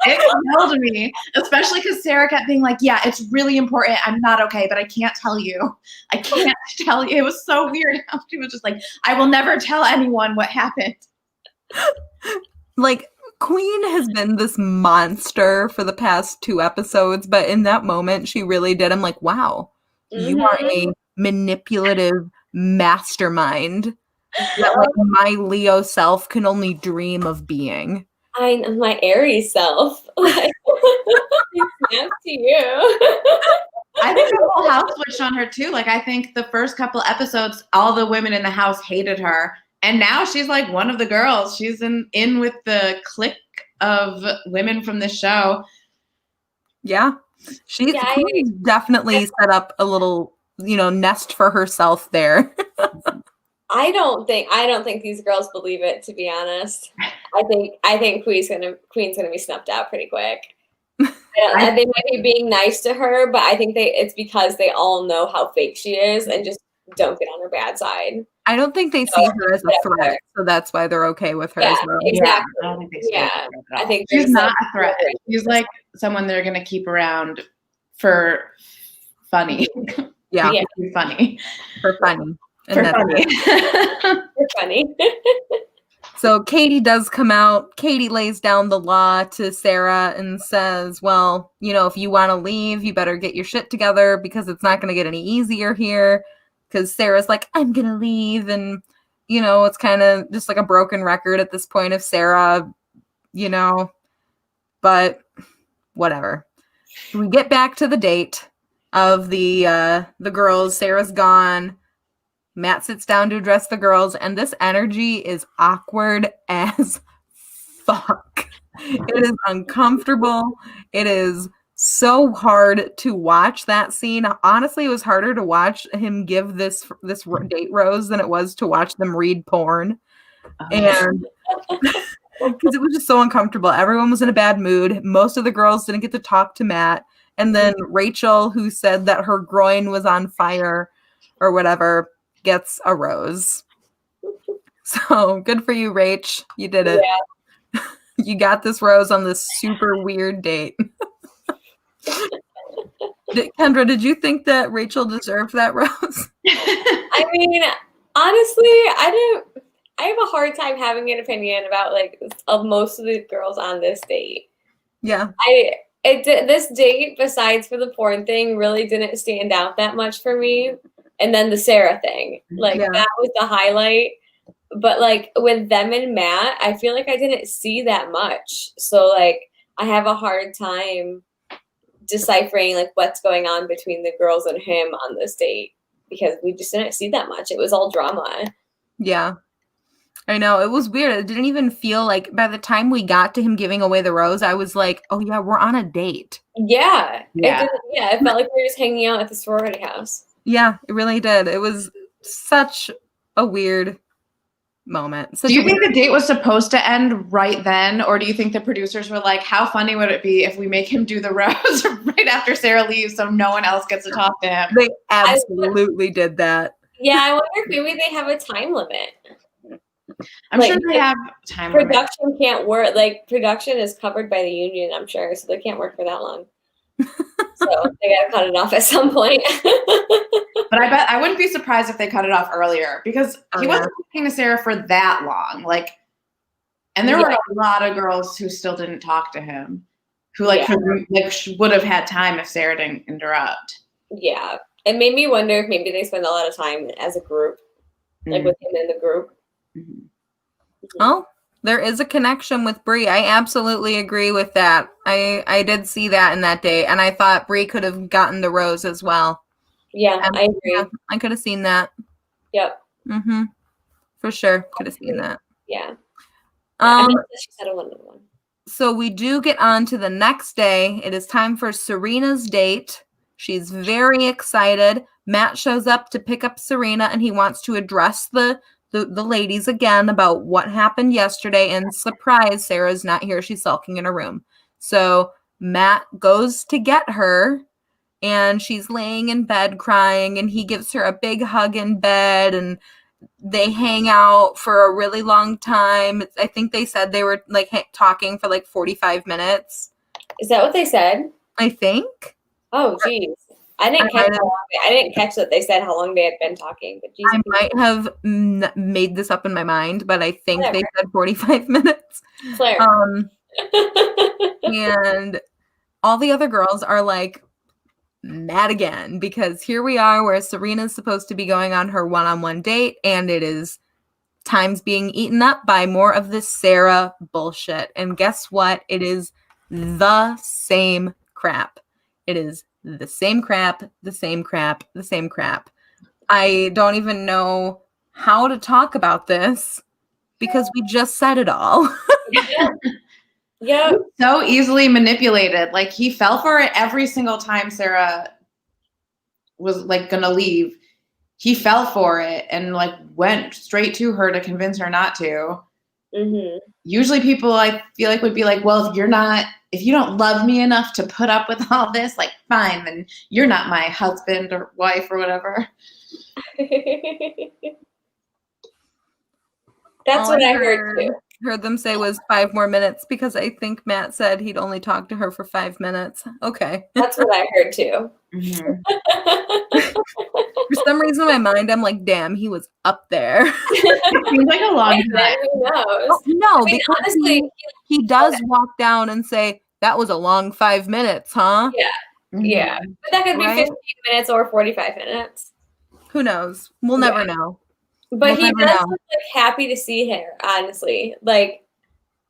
It killed me, especially because Sarah kept being like, yeah, it's really important. I'm not okay, but I can't tell you. I can't tell you. It was so weird how she was just like, I will never tell anyone what happened. Like, Queen has been this monster for the past 2 episodes, but in that moment, she really did. I'm like, wow, you are a manipulative mastermind that like my Leo self can only dream of being. I'm my Aries self. Like, snap to you. I think the whole house switched on her too. Like, I think the first couple episodes, all the women in the house hated her. And now she's like one of the girls. She's in with the clique of women from the show. Yeah. She's definitely set up a little, nest for herself there. I don't think these girls believe it, to be honest. I think Queen's gonna be snuffed out pretty quick. They might be being nice to her, but I think it's because they all know how fake she is and just don't get on her bad side. I don't think they see her as a threat, so that's why they're okay with her as well. Exactly. Yeah, I don't think they see her as a threat at all. I think she's not a threat. She's like someone they're gonna keep around for funny. Yeah. Funny. For funny. For funny. For funny. So Katie does come out. Katie lays down the law to Sarah and says, well, if you want to leave, you better get your shit together because it's not going to get any easier here. Because Sarah's like, I'm going to leave. And, it's kind of just like a broken record at this point of Sarah, but whatever. We get back to the date of the girls. Sarah's gone. Matt sits down to address the girls, and this energy is awkward as fuck. It is uncomfortable. It is so hard to watch that scene. Honestly, it was harder to watch him give this date rose than it was to watch them read porn. And because it was just so uncomfortable. Everyone was in a bad mood. Most of the girls didn't get to talk to Matt. And then Rachel, who said that her groin was on fire or whatever, gets a rose. So good for you, Rach. You did it. Yeah. You got this rose on this super weird date. Kendra, did you think that Rachel deserved that rose? I mean, honestly, I have a hard time having an opinion about of most of the girls on this date. Yeah. This date, besides for the porn thing, really didn't stand out that much for me. And then the Sarah thing, that was the highlight. But with them and Matt, I feel like I didn't see that much. So I have a hard time deciphering what's going on between the girls and him on this date because we just didn't see that much. It was all drama. Yeah. I know. It was weird. It didn't even feel like by the time we got to him giving away the rose, I was like, oh yeah, we're on a date. Yeah. It felt like we were just hanging out at the sorority house. Yeah, it really did. It was such a weird moment. Do you think the date was supposed to end right then? Or do you think the producers were like, how funny would it be if we make him do the rose right after Sarah leaves so no one else gets to talk to him? They absolutely did that. Yeah, I wonder if maybe they have a time limit. I'm sure they have time limit. Production can't work. Production is covered by the union, I'm sure, so they can't work for that long. So they gotta cut it off at some point. But I wouldn't be surprised if they cut it off earlier because he wasn't talking to Sarah for that long. And there were a lot of girls who still didn't talk to him, who would have had time if Sarah didn't interrupt. Yeah, It made me wonder if maybe they spend a lot of time as a group, like with him in the group. Oh, there is a connection with Brie. I absolutely agree with that. I did see that in that date, and I thought Brie could have gotten the rose as well. Yeah, I agree. Yeah, I could have seen that. Yep. For sure, could have seen that. Yeah. She said a 1-1. So we do get on to the next day. It is time for Serena's date. She's very excited. Matt shows up to pick up Serena, and he wants to address the ladies again about what happened yesterday. And surprise, Sarah's not here. She's sulking in her room. So Matt goes to get her, and she's laying in bed crying, and he gives her a big hug in bed, and they hang out for a really long time. I think they said they were like talking for like 45 minutes. Is that what they said? I think. Oh, geez. I didn't catch that they said how long they had been talking. But geez, I might have made this up in my mind, but I think they said 45 minutes. Claire. And all the other girls are like mad again, because here we are where Serena's supposed to be going on her one-on-one date, and it is time's being eaten up by more of this Sarah bullshit. And guess what? It is the same crap. It is the same crap, the same crap, the same crap. I don't even know how to talk about this because we just said it all. Yeah. So easily manipulated. Like, he fell for it every single time Sarah was like gonna leave. He fell for it and like went straight to her to convince her not to. Usually people, I feel like, would be like, well, if you don't love me enough to put up with all this, like, fine, then you're not my husband or wife or whatever. That's what I heard too. Heard them say was 5 more minutes, because I think Matt said he'd only talk to her for 5 minutes. Okay. That's what I heard too. For some reason in my mind, I'm like, damn, he was up there. It seems like a long time. Who knows? Oh, no, I mean, because honestly, he does walk down and say, that was a long 5 minutes, huh? Yeah. Yeah. But that could be 15 minutes or 45 minutes. Who knows? We'll never know. But he does look like happy to see her, honestly. Like,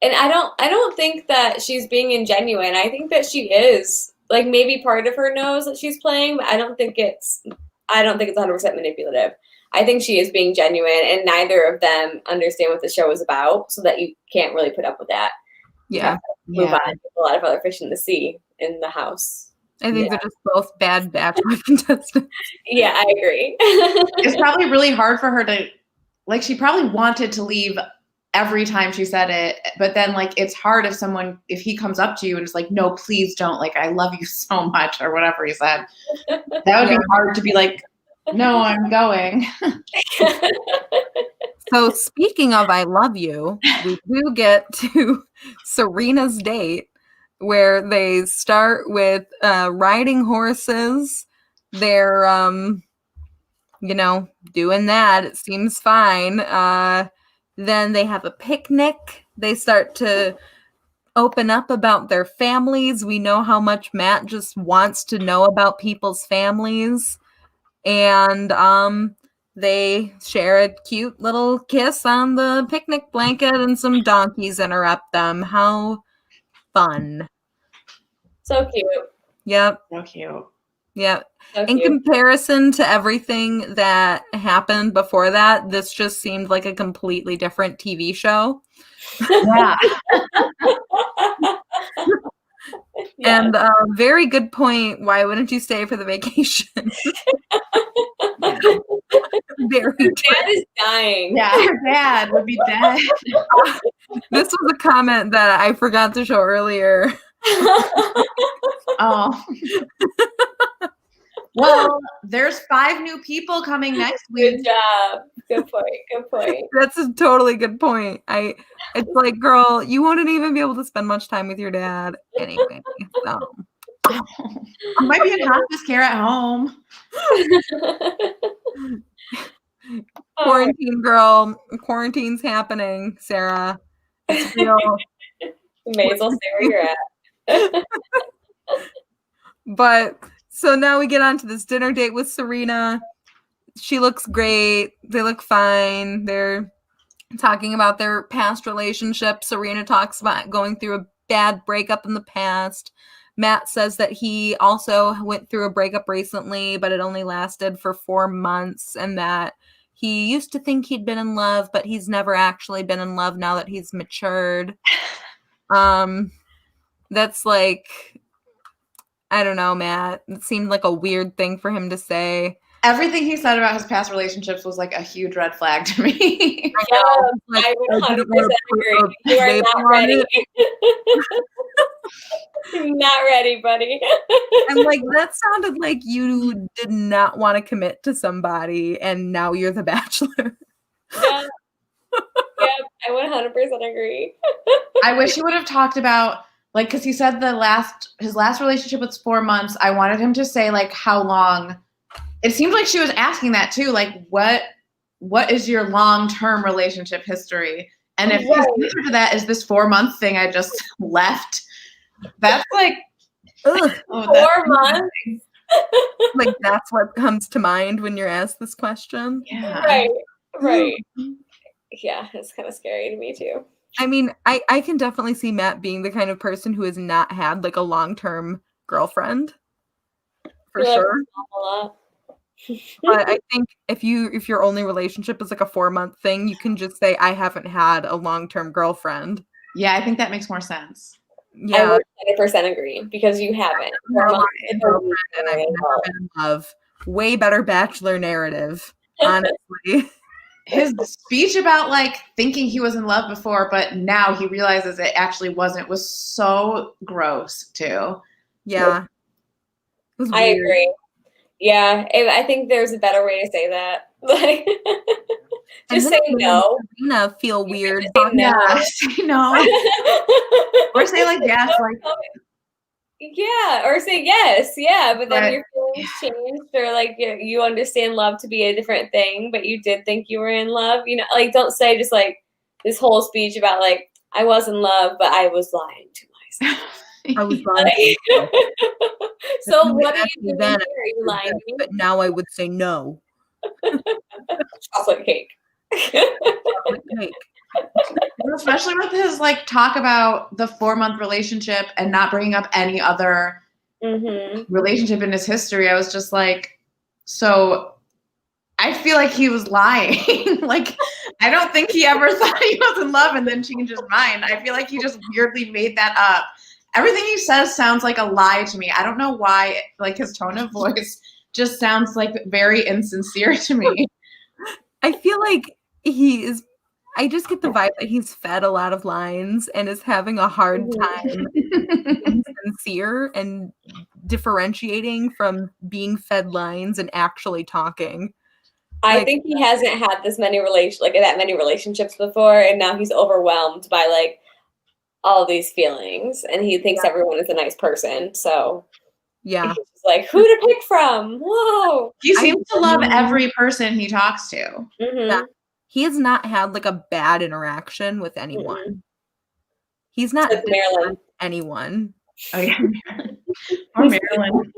and I don't think that she's being ingenuine. I think that she is. Like, maybe part of her knows that she's playing, but I don't think it's 100% manipulative. I think she is being genuine, and neither of them understand what the show is about, so that you can't really put up with that. Yeah. Move on. There's a lot of other fish in the sea in the house. I think they're just both bad Bachelor contestants. Yeah, I agree. It's probably really hard for her to, like, she probably wanted to leave every time she said it, but then, like, it's hard if he comes up to you and is like, no, please don't, like, I love you so much, or whatever he said. That would be hard to be like, no, I'm going. So speaking of I love you, we do get to Serena's date, where they start with riding horses. They're, doing that. It seems fine. Then they have a picnic. They start to open up about their families. We know how much Matt just wants to know about people's families. And they share a cute little kiss on the picnic blanket, and some donkeys interrupt them. How fun. So cute. Yep. So cute. Yep. So In cute. comparison to everything that happened before that, this just seemed like a completely different TV show. Yeah. And very good point. Why wouldn't you stay for the vacation? Very Her dad is dying. Yeah, her dad would be dead. This was a comment that I forgot to show earlier. Oh. Well, there's 5 new people coming next week. Good job. Good point. Good point. That's a totally good point. It's like, girl, you wouldn't even be able to spend much time with your dad anyway. So. You might be in hospice care at home. Quarantine girl. Quarantine's happening, Sarah. It's real. You may as well stay where you're at. But So now we get on to this dinner date with Serena. She looks great. They look fine. They're talking about their past relationship. Serena talks about going through a bad breakup in the past. Matt says that he also went through a breakup recently, but it only lasted for 4 months, and that he used to think he'd been in love, but he's never actually been in love now that he's matured. That's like, I don't know, Matt. It seemed like a weird thing for him to say. Everything he said about his past relationships was like a huge red flag to me. I would 100% agree. You are not ready. Not ready, buddy. And like that sounded like you did not want to commit to somebody, and now you're the Bachelor. Yeah. Yep, I would 100% agree. I wish he would have talked about, like, because he said his last relationship was 4 months. I wanted him to say like how long. It seemed like she was asking that too, like what is your long-term relationship history? And if his answer to that is this 4-month thing I just left, that's like 4 months. Like that's what comes to mind when you're asked this question. Yeah. Right. Yeah, it's kind of scary to me too. I mean, I can definitely see Matt being the kind of person who has not had like a long-term girlfriend. For sure. But I think if your only relationship is like a 4-month thing, you can just say, I haven't had a long-term girlfriend. Yeah, I think that makes more sense. Yeah. I would 100% agree because you haven't. 4 months and I've never been in love. Way better Bachelor narrative, honestly. His speech about like thinking he was in love before, but now he realizes it actually wasn't, was so gross too. Yeah. I agree. Yeah, I think there's a better way to say that. Like, just say no. Serena feel weird. Say no. Or say like yes, like yeah, or say yes, yeah. But then your feelings changed, or like you understand love to be a different thing, but you did think you were in love. You know, like don't say just like this whole speech about like I was in love, but I was lying to myself. I was lying. So what are you doing here? Are you lying to me? But now I would say no. Chocolate cake. Chocolate cake. Especially with his like talk about the 4-month relationship and not bringing up any other relationship in his history. I was just like, so I feel like he was lying. Like, I don't think he ever thought he was in love and then changed his mind. I feel like he just weirdly made that up. Everything he says sounds like a lie to me. I don't know why, like his tone of voice just sounds like very insincere to me. I feel like I just get the vibe that he's fed a lot of lines and is having a hard time being sincere and differentiating from being fed lines and actually talking. I think he hasn't had that many relationships before, and now he's overwhelmed by like all these feelings, and he thinks everyone is a nice person. So yeah, he's just like, who to pick from? Whoa! He seems to love every person he talks to. Yeah. He has not had like a bad interaction with anyone. He's not Marilyn. Anyone. Oh yeah, or Marilyn.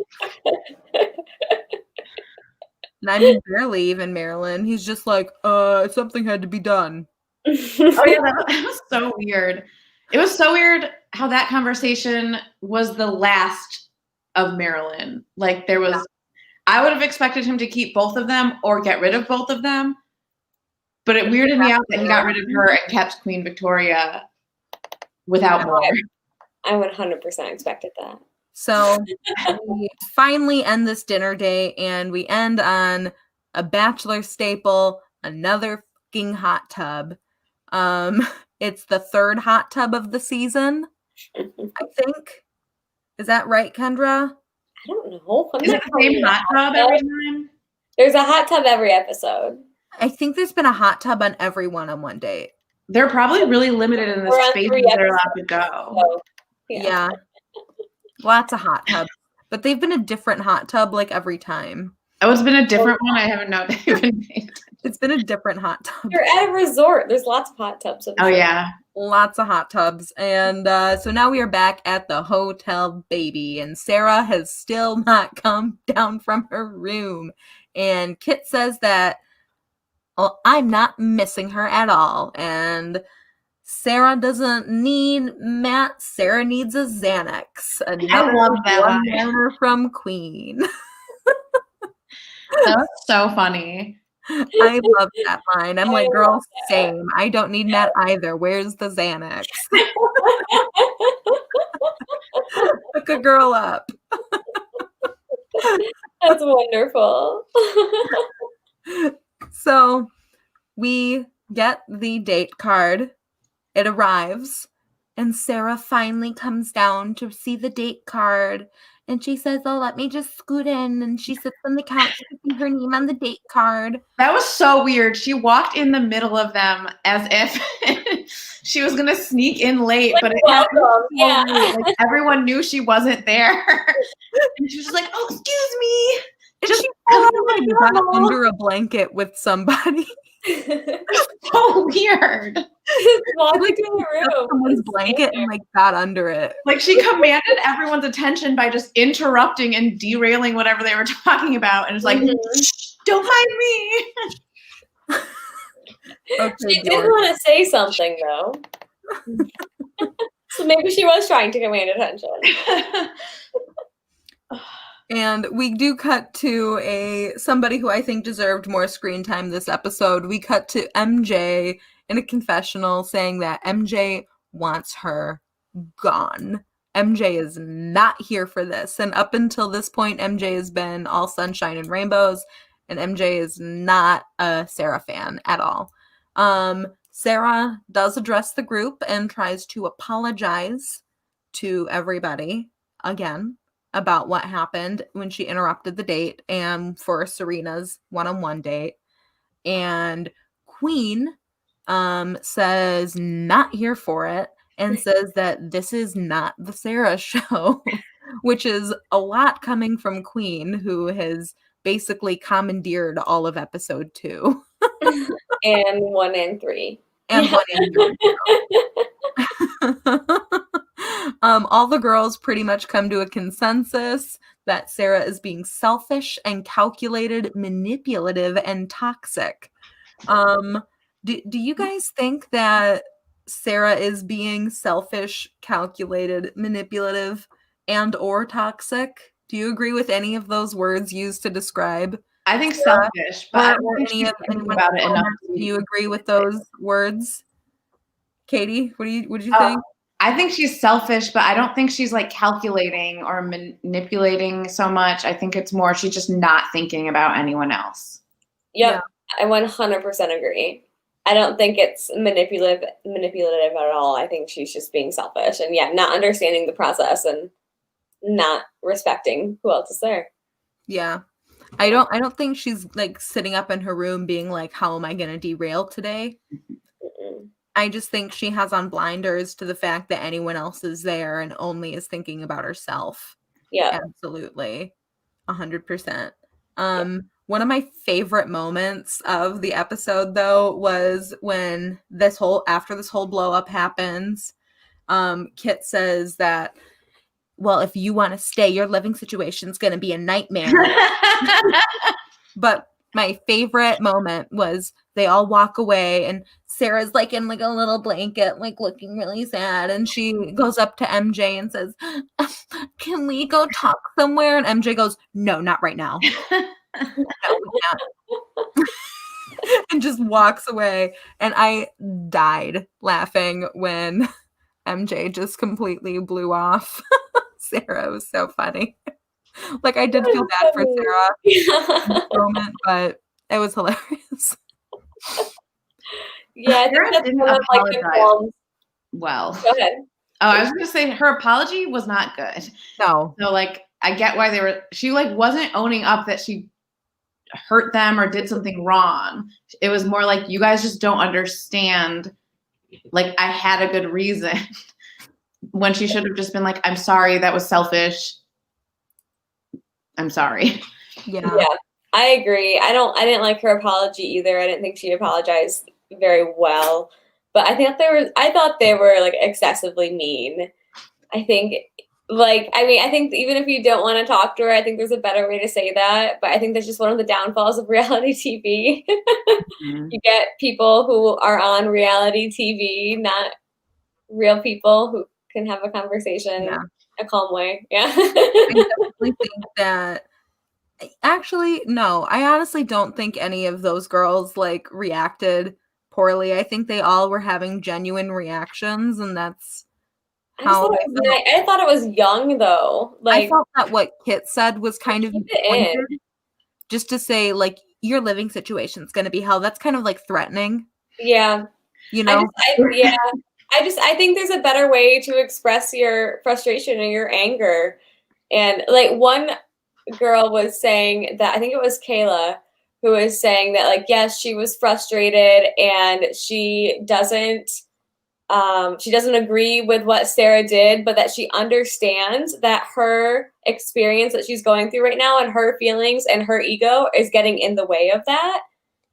And I mean, barely even Marilyn. He's just like, something had to be done. Oh yeah, that was so weird. It was so weird how that conversation was the last of Marilyn. Like there was, I would have expected him to keep both of them or get rid of both of them. But it weirded me out that he got rid of her and kept Queen Victoria without more. I would 100% expected that. So we finally end this dinner day, and we end on a Bachelor staple, another fucking hot tub. It's the third hot tub of the season, I think. Is that right, Kendra? I don't know. Is it the same hot tub every time? There's a hot tub every episode. I think there's been a hot tub on every one-on-one date. They're probably really limited in the space they're allowed to go. So, yeah. Lots of hot tubs. But they've been a different hot tub like every time. Oh, it's been a different one? I haven't even paid attention. It's been a different hot tub. You're at a resort. There's lots of hot tubs. Oh yeah. Lots of hot tubs. And so now we are back at the hotel, baby. And Sarah has still not come down from her room. And Kit says that, well, I'm not missing her at all. And Sarah doesn't need Matt. Sarah needs a Xanax. Another love that line. one-liner from Queen. That was so funny. I love that line. I'm like, girl, same. I don't need Matt either. Where's the Xanax? Hook a girl up. That's wonderful. So we get the date card. It arrives, and Sarah finally comes down to see the date card. And she says, oh, let me just scoot in. And she sits on the couch to see her name on the date card. That was so weird. She walked in the middle of them as if she was going to sneak in late. Like, but it welcome. Yeah. like, everyone knew she wasn't there. And she was just like, oh, excuse me. And she got under a blanket with somebody. So weird. Walked into the room. Someone's blanket and like got under it. Like she commanded everyone's attention by just interrupting and derailing whatever they were talking about, and it's like, don't mind me. Okay, She did want to say something though, so maybe she was trying to command attention. And we do cut to somebody who I think deserved more screen time this episode. We cut to MJ in a confessional saying that MJ wants her gone. MJ is not here for this. And up until this point, MJ has been all sunshine and rainbows, and MJ is not a Sarah fan at all. Sarah does address the group and tries to apologize to everybody again about what happened when she interrupted the date and for Serena's one-on-one date. And Queen says not here for it and says that this is not the Sarah show, which is a lot coming from Queen, who has basically commandeered all of episode 2. And 1 and 3. And 1 and 3. All the girls pretty much come to a consensus that Sarah is being selfish and calculated, manipulative, and toxic. Do you guys think that Sarah is being selfish, calculated, manipulative, and or toxic? Do you agree with any of those words used to describe? I think selfish, but I don't think she's thinking about it enough. Do you agree with those words? Katie, what do you think? I think she's selfish, but I don't think she's like calculating or manipulating so much. I think it's more she's just not thinking about anyone else. Yep, yeah. I 100% agree. I don't think it's manipulative at all. I think she's just being selfish and not understanding the process and not respecting who else is there. Yeah. I don't think she's like sitting up in her room being like, how am I going to derail today? Mm-mm. I just think she has on blinders to the fact that anyone else is there and only is thinking about herself. Yeah. Absolutely. 100%. One of my favorite moments of the episode, though, was when after this whole blow up happens, Kit says that, well, if you want to stay, your living situation is going to be a nightmare. But my favorite moment was they all walk away and Sarah's like in like a little blanket, like looking really sad. And she goes up to MJ and says, can we go talk somewhere? And MJ goes, no, not right now. No, not. And just walks away. And I died laughing when MJ just completely blew off Sarah. It was so funny. Like, I did feel bad for Sarah in this moment, but it was hilarious. Yeah, I think that's one of like the films. Well, go ahead. Oh, I was going to say her apology was not good. No. So, like, I get why she like wasn't owning up that she hurt them or did something wrong. It was more like, you guys just don't understand. Like, I had a good reason. When she should have just been like, I'm sorry, that was selfish. I'm sorry. Yeah. I agree. I didn't like her apology either. I didn't think she apologized very well. But I thought they were like excessively mean. I think I think even if you don't want to talk to her, I think there's a better way to say that. But I think that's just one of the downfalls of reality TV. You get people who are on reality TV, not real people who can have a conversation a calm way. Yeah. I definitely think that. Actually, no. I honestly don't think any of those girls like reacted poorly. I think they all were having genuine reactions, and that's how I felt. I thought it was young though. I felt that what Kit said was kind of keep it in. just to say like your living situation's going to be hell. That's kind of like threatening. Yeah. You know? I think there's a better way to express your frustration and your anger. And like one girl was saying that, I think it was Kayla, who was saying that like, yes, she was frustrated and she doesn't agree with what Sarah did, but that she understands that her experience that she's going through right now and her feelings and her ego is getting in the way of that.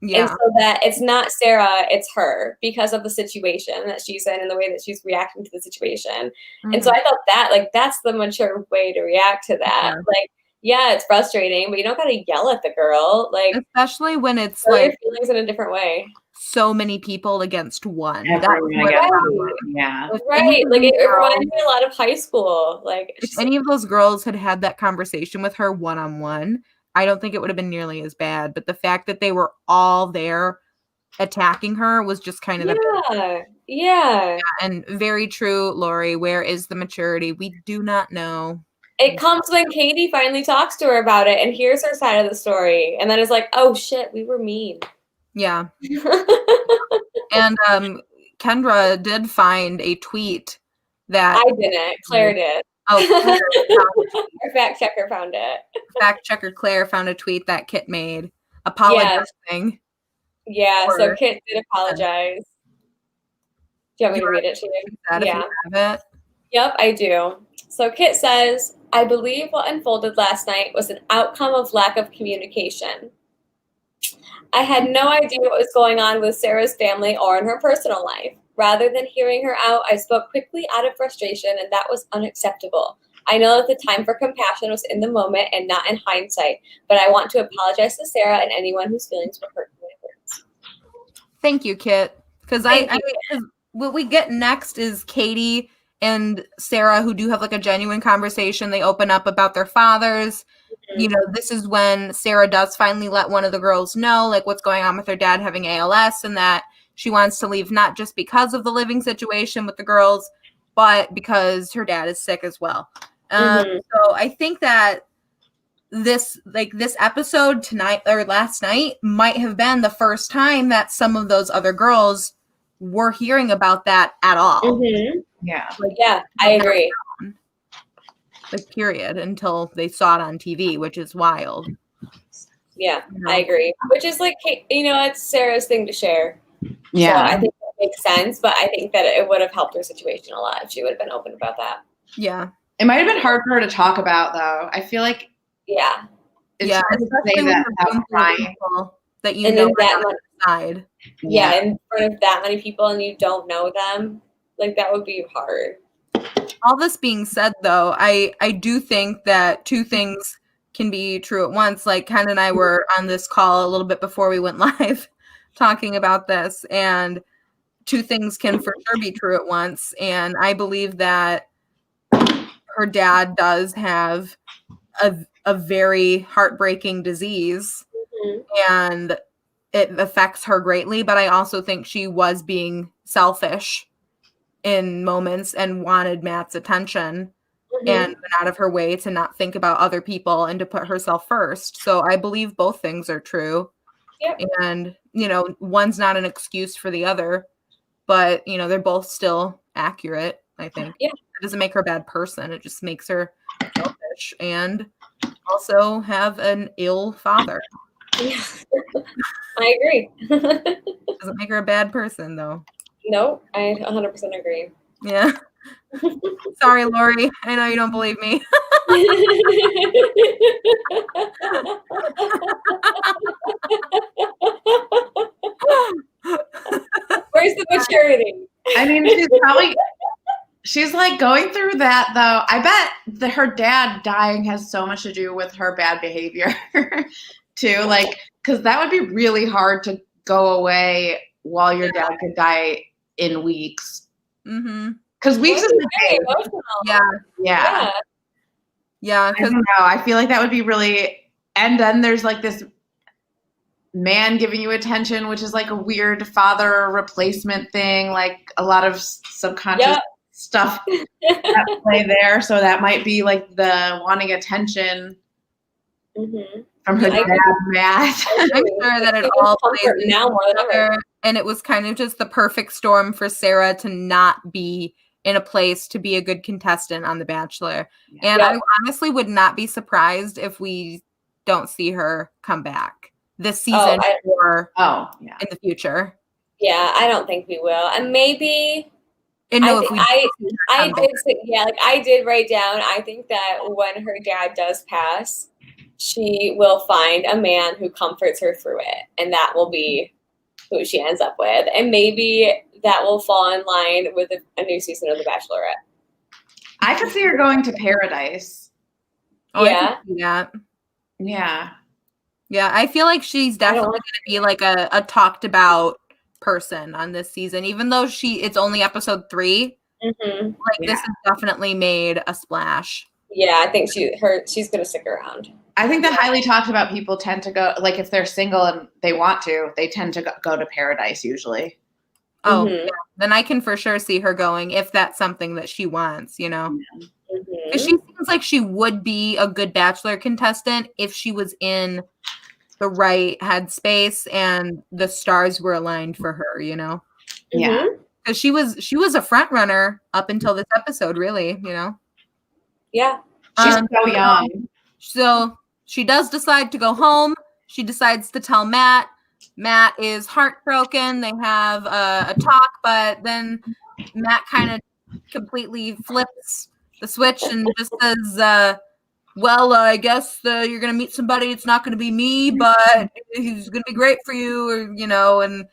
Yeah. And so that it's not Sarah, it's her, because of the situation that she's in and the way that she's reacting to the situation. And so I thought that like that's the mature way to react to that. Like, yeah, it's frustrating, but you don't gotta yell at the girl. Like, especially when it's show like your feelings in a different way. So many people against one. Right. Right. Like it reminds me a lot of high school. Like if any of those girls had that conversation with her one-on-one, I don't think it would have been nearly as bad. But the fact that they were all there attacking her was just kind of yeah. And very true, Lori. Where is the maturity? We do not know. It comes when Katie finally talks to her about it and hears her side of the story, and then is like, "Oh shit, we were mean." Yeah. And Kendra did find a tweet that I didn't. Claire did. Oh, our fact checker found it. Fact checker Claire found a tweet that Kit made apologizing. Yeah, so Kit did apologize. Do you want me to read it to you? If you have it. Yep, I do. So Kit says, I believe what unfolded last night was an outcome of lack of communication. I had no idea what was going on with Sarah's family or in her personal life. Rather than hearing her out, I spoke quickly out of frustration, and that was unacceptable. I know that the time for compassion was in the moment and not in hindsight, but I want to apologize to Sarah and anyone whose feelings were hurt by my words. Thank you, Kit. Because what we get next is Katie and Sarah, who do have like a genuine conversation. They open up about their fathers. You know, this is when Sarah does finally let one of the girls know like what's going on with her dad having ALS, and that she wants to leave not just because of the living situation with the girls, but because her dad is sick as well. So I think that this episode tonight or last night might have been the first time that some of those other girls were hearing about that at all. Yeah. I agree. Like, period, until they saw it on TV, which is wild. Yeah, I agree. Which is like, it's Sarah's thing to share. Yeah. So I think that makes sense, but I think that it would have helped her situation a lot if she would have been open about that. Yeah. It might have been hard for her to talk about, though. I feel like it's hard to say that without crying. That you know that on the side. Yeah, in front of that many people and you don't know them. Like, that would be hard. All this being said, though, I do think that two things can be true at once. Like, Ken and I were on this call a little bit before we went live talking about this, and two things can for sure be true at once. And I believe that her dad does have a very heartbreaking disease, and it affects her greatly. But I also think she was being selfish in moments and wanted Matt's attention and went out of her way to not think about other people and to put herself first. So I believe both things are true. Yep. And, one's not an excuse for the other, but, they're both still accurate, I think. Yeah. It doesn't make her a bad person. It just makes her selfish and also have an ill father. Yeah. I agree. Doesn't make her a bad person, though. No, I 100% agree. Yeah. Sorry, Lori. I know you don't believe me. Where's the maturity? I mean, she's like going through that though. I bet her dad dying has so much to do with her bad behavior too. Like, because that would be really hard to go away while your dad could die in weeks. Mm-hmm. Because weeks is very emotional. Yeah. I Because don't know. I feel like that would be really. And then there's like this man giving you attention, which is like a weird father replacement thing. Like a lot of subconscious stuff at play there. So that might be like the wanting attention from her dad, Matt. I'm sure that it all plays now more than ever. And it was kind of just the perfect storm for Sarah to not be in a place to be a good contestant on The Bachelor. And I honestly would not be surprised if we don't see her come back this season or in the future. Yeah, I don't think we will. And maybe I did write down, I think that when her dad does pass, she will find a man who comforts her through it, and that will be who she ends up with. And maybe that will fall in line with a new season of The Bachelorette. I could see her going to Paradise. Oh, yeah. I can see that. Yeah. Yeah, I feel like she's definitely going to be like a talked about person on this season, even though it's only episode 3. Like this has definitely made a splash. Yeah, I think she's going to stick around. I think the highly talked about people tend to go, like if they're single and they want to, they tend to go to Paradise usually. Oh, yeah. Then I can for sure see her going if that's something that she wants, you know? Because she seems like she would be a good Bachelor contestant if she was in the right headspace and the stars were aligned for her, you know? Yeah. Because she was a front runner up until this episode, really, you know? Yeah. She's so young. So she does decide to go home. She decides to tell Matt. Matt is heartbroken. They have a talk, but then Matt kind of completely flips the switch and just says, well, I guess you're going to meet somebody. It's not going to be me, but he's going to be great for you, or, you know, and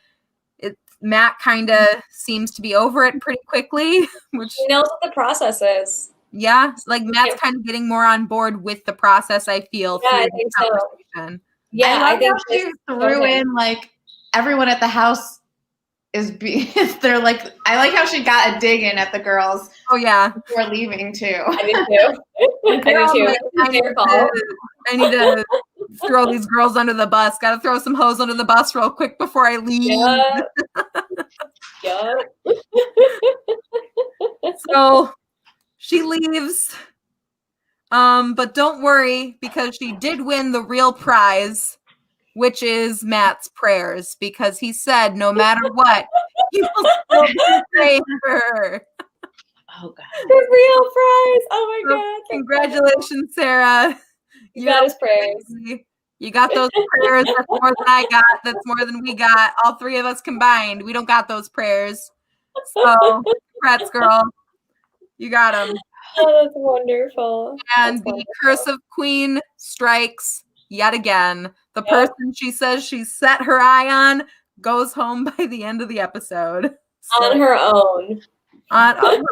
Matt kind of seems to be over it pretty quickly. Which he knows what the process is. Yeah, like Matt's kind of getting more on board with the process, I feel. Yeah, I think so. Yeah, I think she threw in like everyone at the house they're like, I like how she got a dig in at the girls. Oh yeah, before leaving too. I did too. I need to throw these girls under the bus. Got to throw some hoes under the bus real quick before I leave. Yeah. So she leaves. But don't worry, because she did win the real prize, which is Matt's prayers, because he said no matter what, he will still pray for her. Oh God. The real prize. Oh my God. Congratulations, Sarah. You got his prayers. You got those prayers. That's more than I got. That's more than we got. All 3 of us combined. We don't got those prayers. So, congrats, girl. You got them. Oh, that's wonderful. And the curse of Queen strikes yet again. The person she says she set her eye on goes home by the end of the episode. So, on her own. On her own.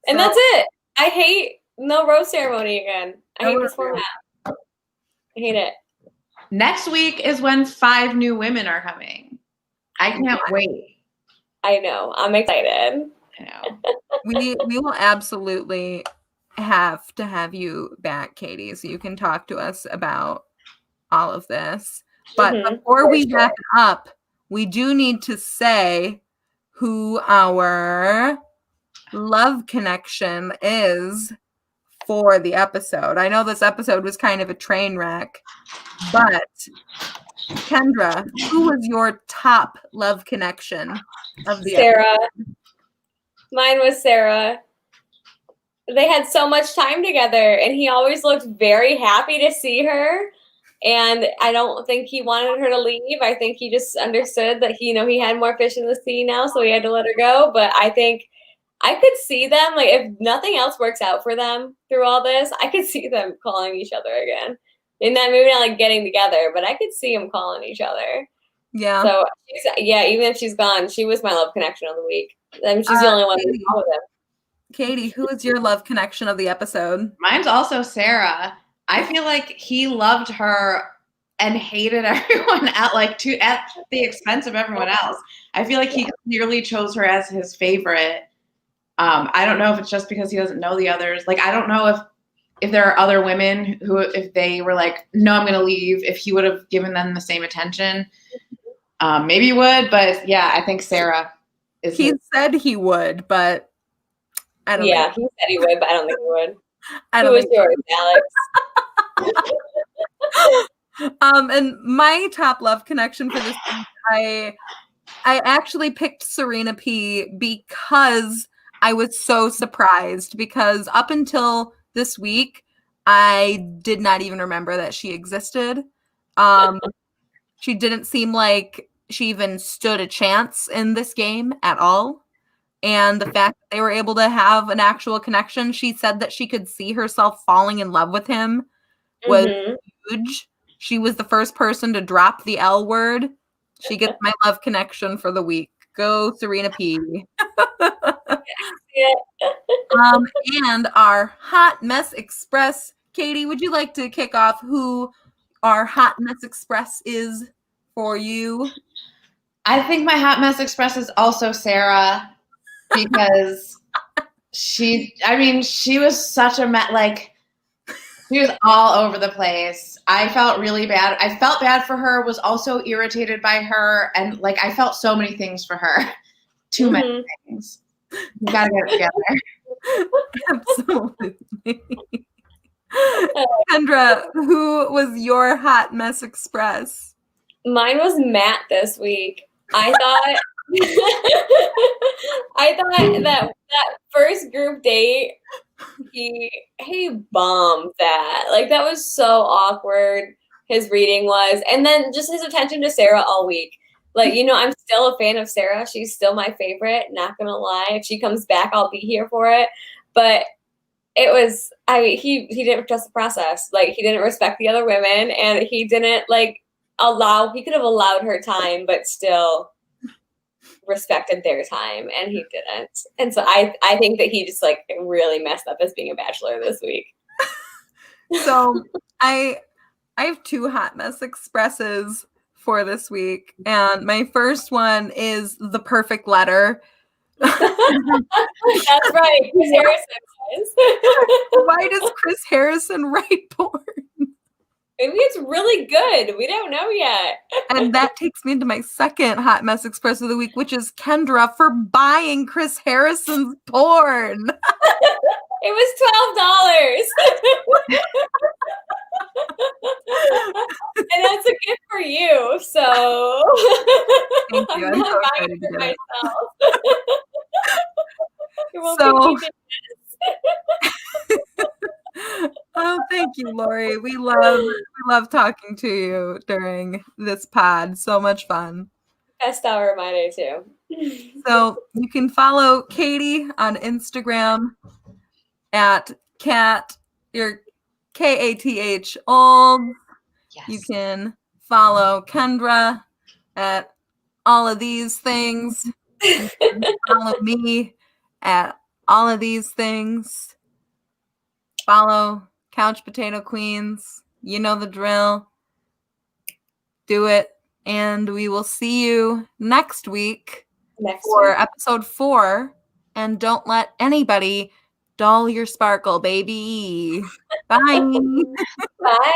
And that's it. I hate no rose ceremony again. I hate this format. I hate it. Next week is when 5 new women are coming. I can't wait. I know. I'm excited. I know. We will absolutely have to have you back, Katie, so you can talk to us about all of this. But before we wrap it up, we do need to say who our love connection is for the episode. I know this episode was kind of a train wreck, but Kendra, who was your top love connection of the Sarah. episode? Mine was Sarah. They had so much time together, and he always looked very happy to see her. And I don't think he wanted her to leave. I think he just understood that he had more fish in the sea now, so he had to let her go. But I think I could see them, like, if nothing else works out for them through all this, I could see them calling each other again. And then maybe not like getting together, but I could see them calling each other. Yeah. So even if she's gone, she was my love connection of the week. I mean, she's the only one who's with him. Katie, who is your love connection of the episode? Mine's also Sarah. I feel like he loved her and hated everyone at the expense of everyone else. I feel like he clearly chose her as his favorite. I don't know if it's just because he doesn't know the others. Like, I don't know if there are other women who, if they were like, no, I'm going to leave, if he would have given them the same attention. Maybe he would, but yeah, I think Sarah is. He said he would, but I don't think. Yeah, he said he would, but I don't think he would. Who was yours, Alex? And my top love connection for this week, I actually picked Serena P because I was so surprised, because up until this week, I did not even remember that she existed. She didn't seem like she even stood a chance in this game at all. And the fact that they were able to have an actual connection, she said that she could see herself falling in love with him was huge. She was the first person to drop the L word. She gets my love connection for the week. Go Serena P. And our Hot Mess Express. Katie, would you like to kick off who our Hot Mess Express is for you? I think my Hot Mess Express is also Sarah, because she was such a she was all over the place. I felt really bad. I felt bad for her, was also irritated by her, and like I felt so many things for her. Too many things. You gotta get it together. Absolutely. Kendra, who was your Hot Mess Express? Mine was Matt this week. I thought that first group date, he bombed that. Like, that was so awkward. His reading was, and then just his attention to Sarah all week. Like, I'm still a fan of Sarah. She's still my favorite. Not gonna lie. If she comes back, I'll be here for it. But it was, he didn't trust the process. Like, he didn't respect the other women, and he didn't he could have allowed her time, but still respected their time, and he didn't. And so I think that he just really messed up as being a bachelor this week. So I have two Hot Mess Expresses for this week, and my first one is the perfect letter. That's right. Chris Harrison says. Why does Chris Harrison write porn? Maybe it's really good. We don't know yet. And that takes me into my second Hot Mess Express of the week, which is Kendra for buying Chris Harrison's porn. It was $12. And that's a gift for you. So thank you. I'm so excited to get it. Oh, thank you, Lori. We love talking to you during this pod. So much fun. Best hour of my day too. So you can follow Katie on Instagram at your KATH old. Yes. You can follow Kendra at all of these things. You can follow me at all of these things. Follow Couch Potato Queens. You know the drill. Do it. And we will see you next week for episode 4. And don't let anybody dull your sparkle, baby. Bye. Bye.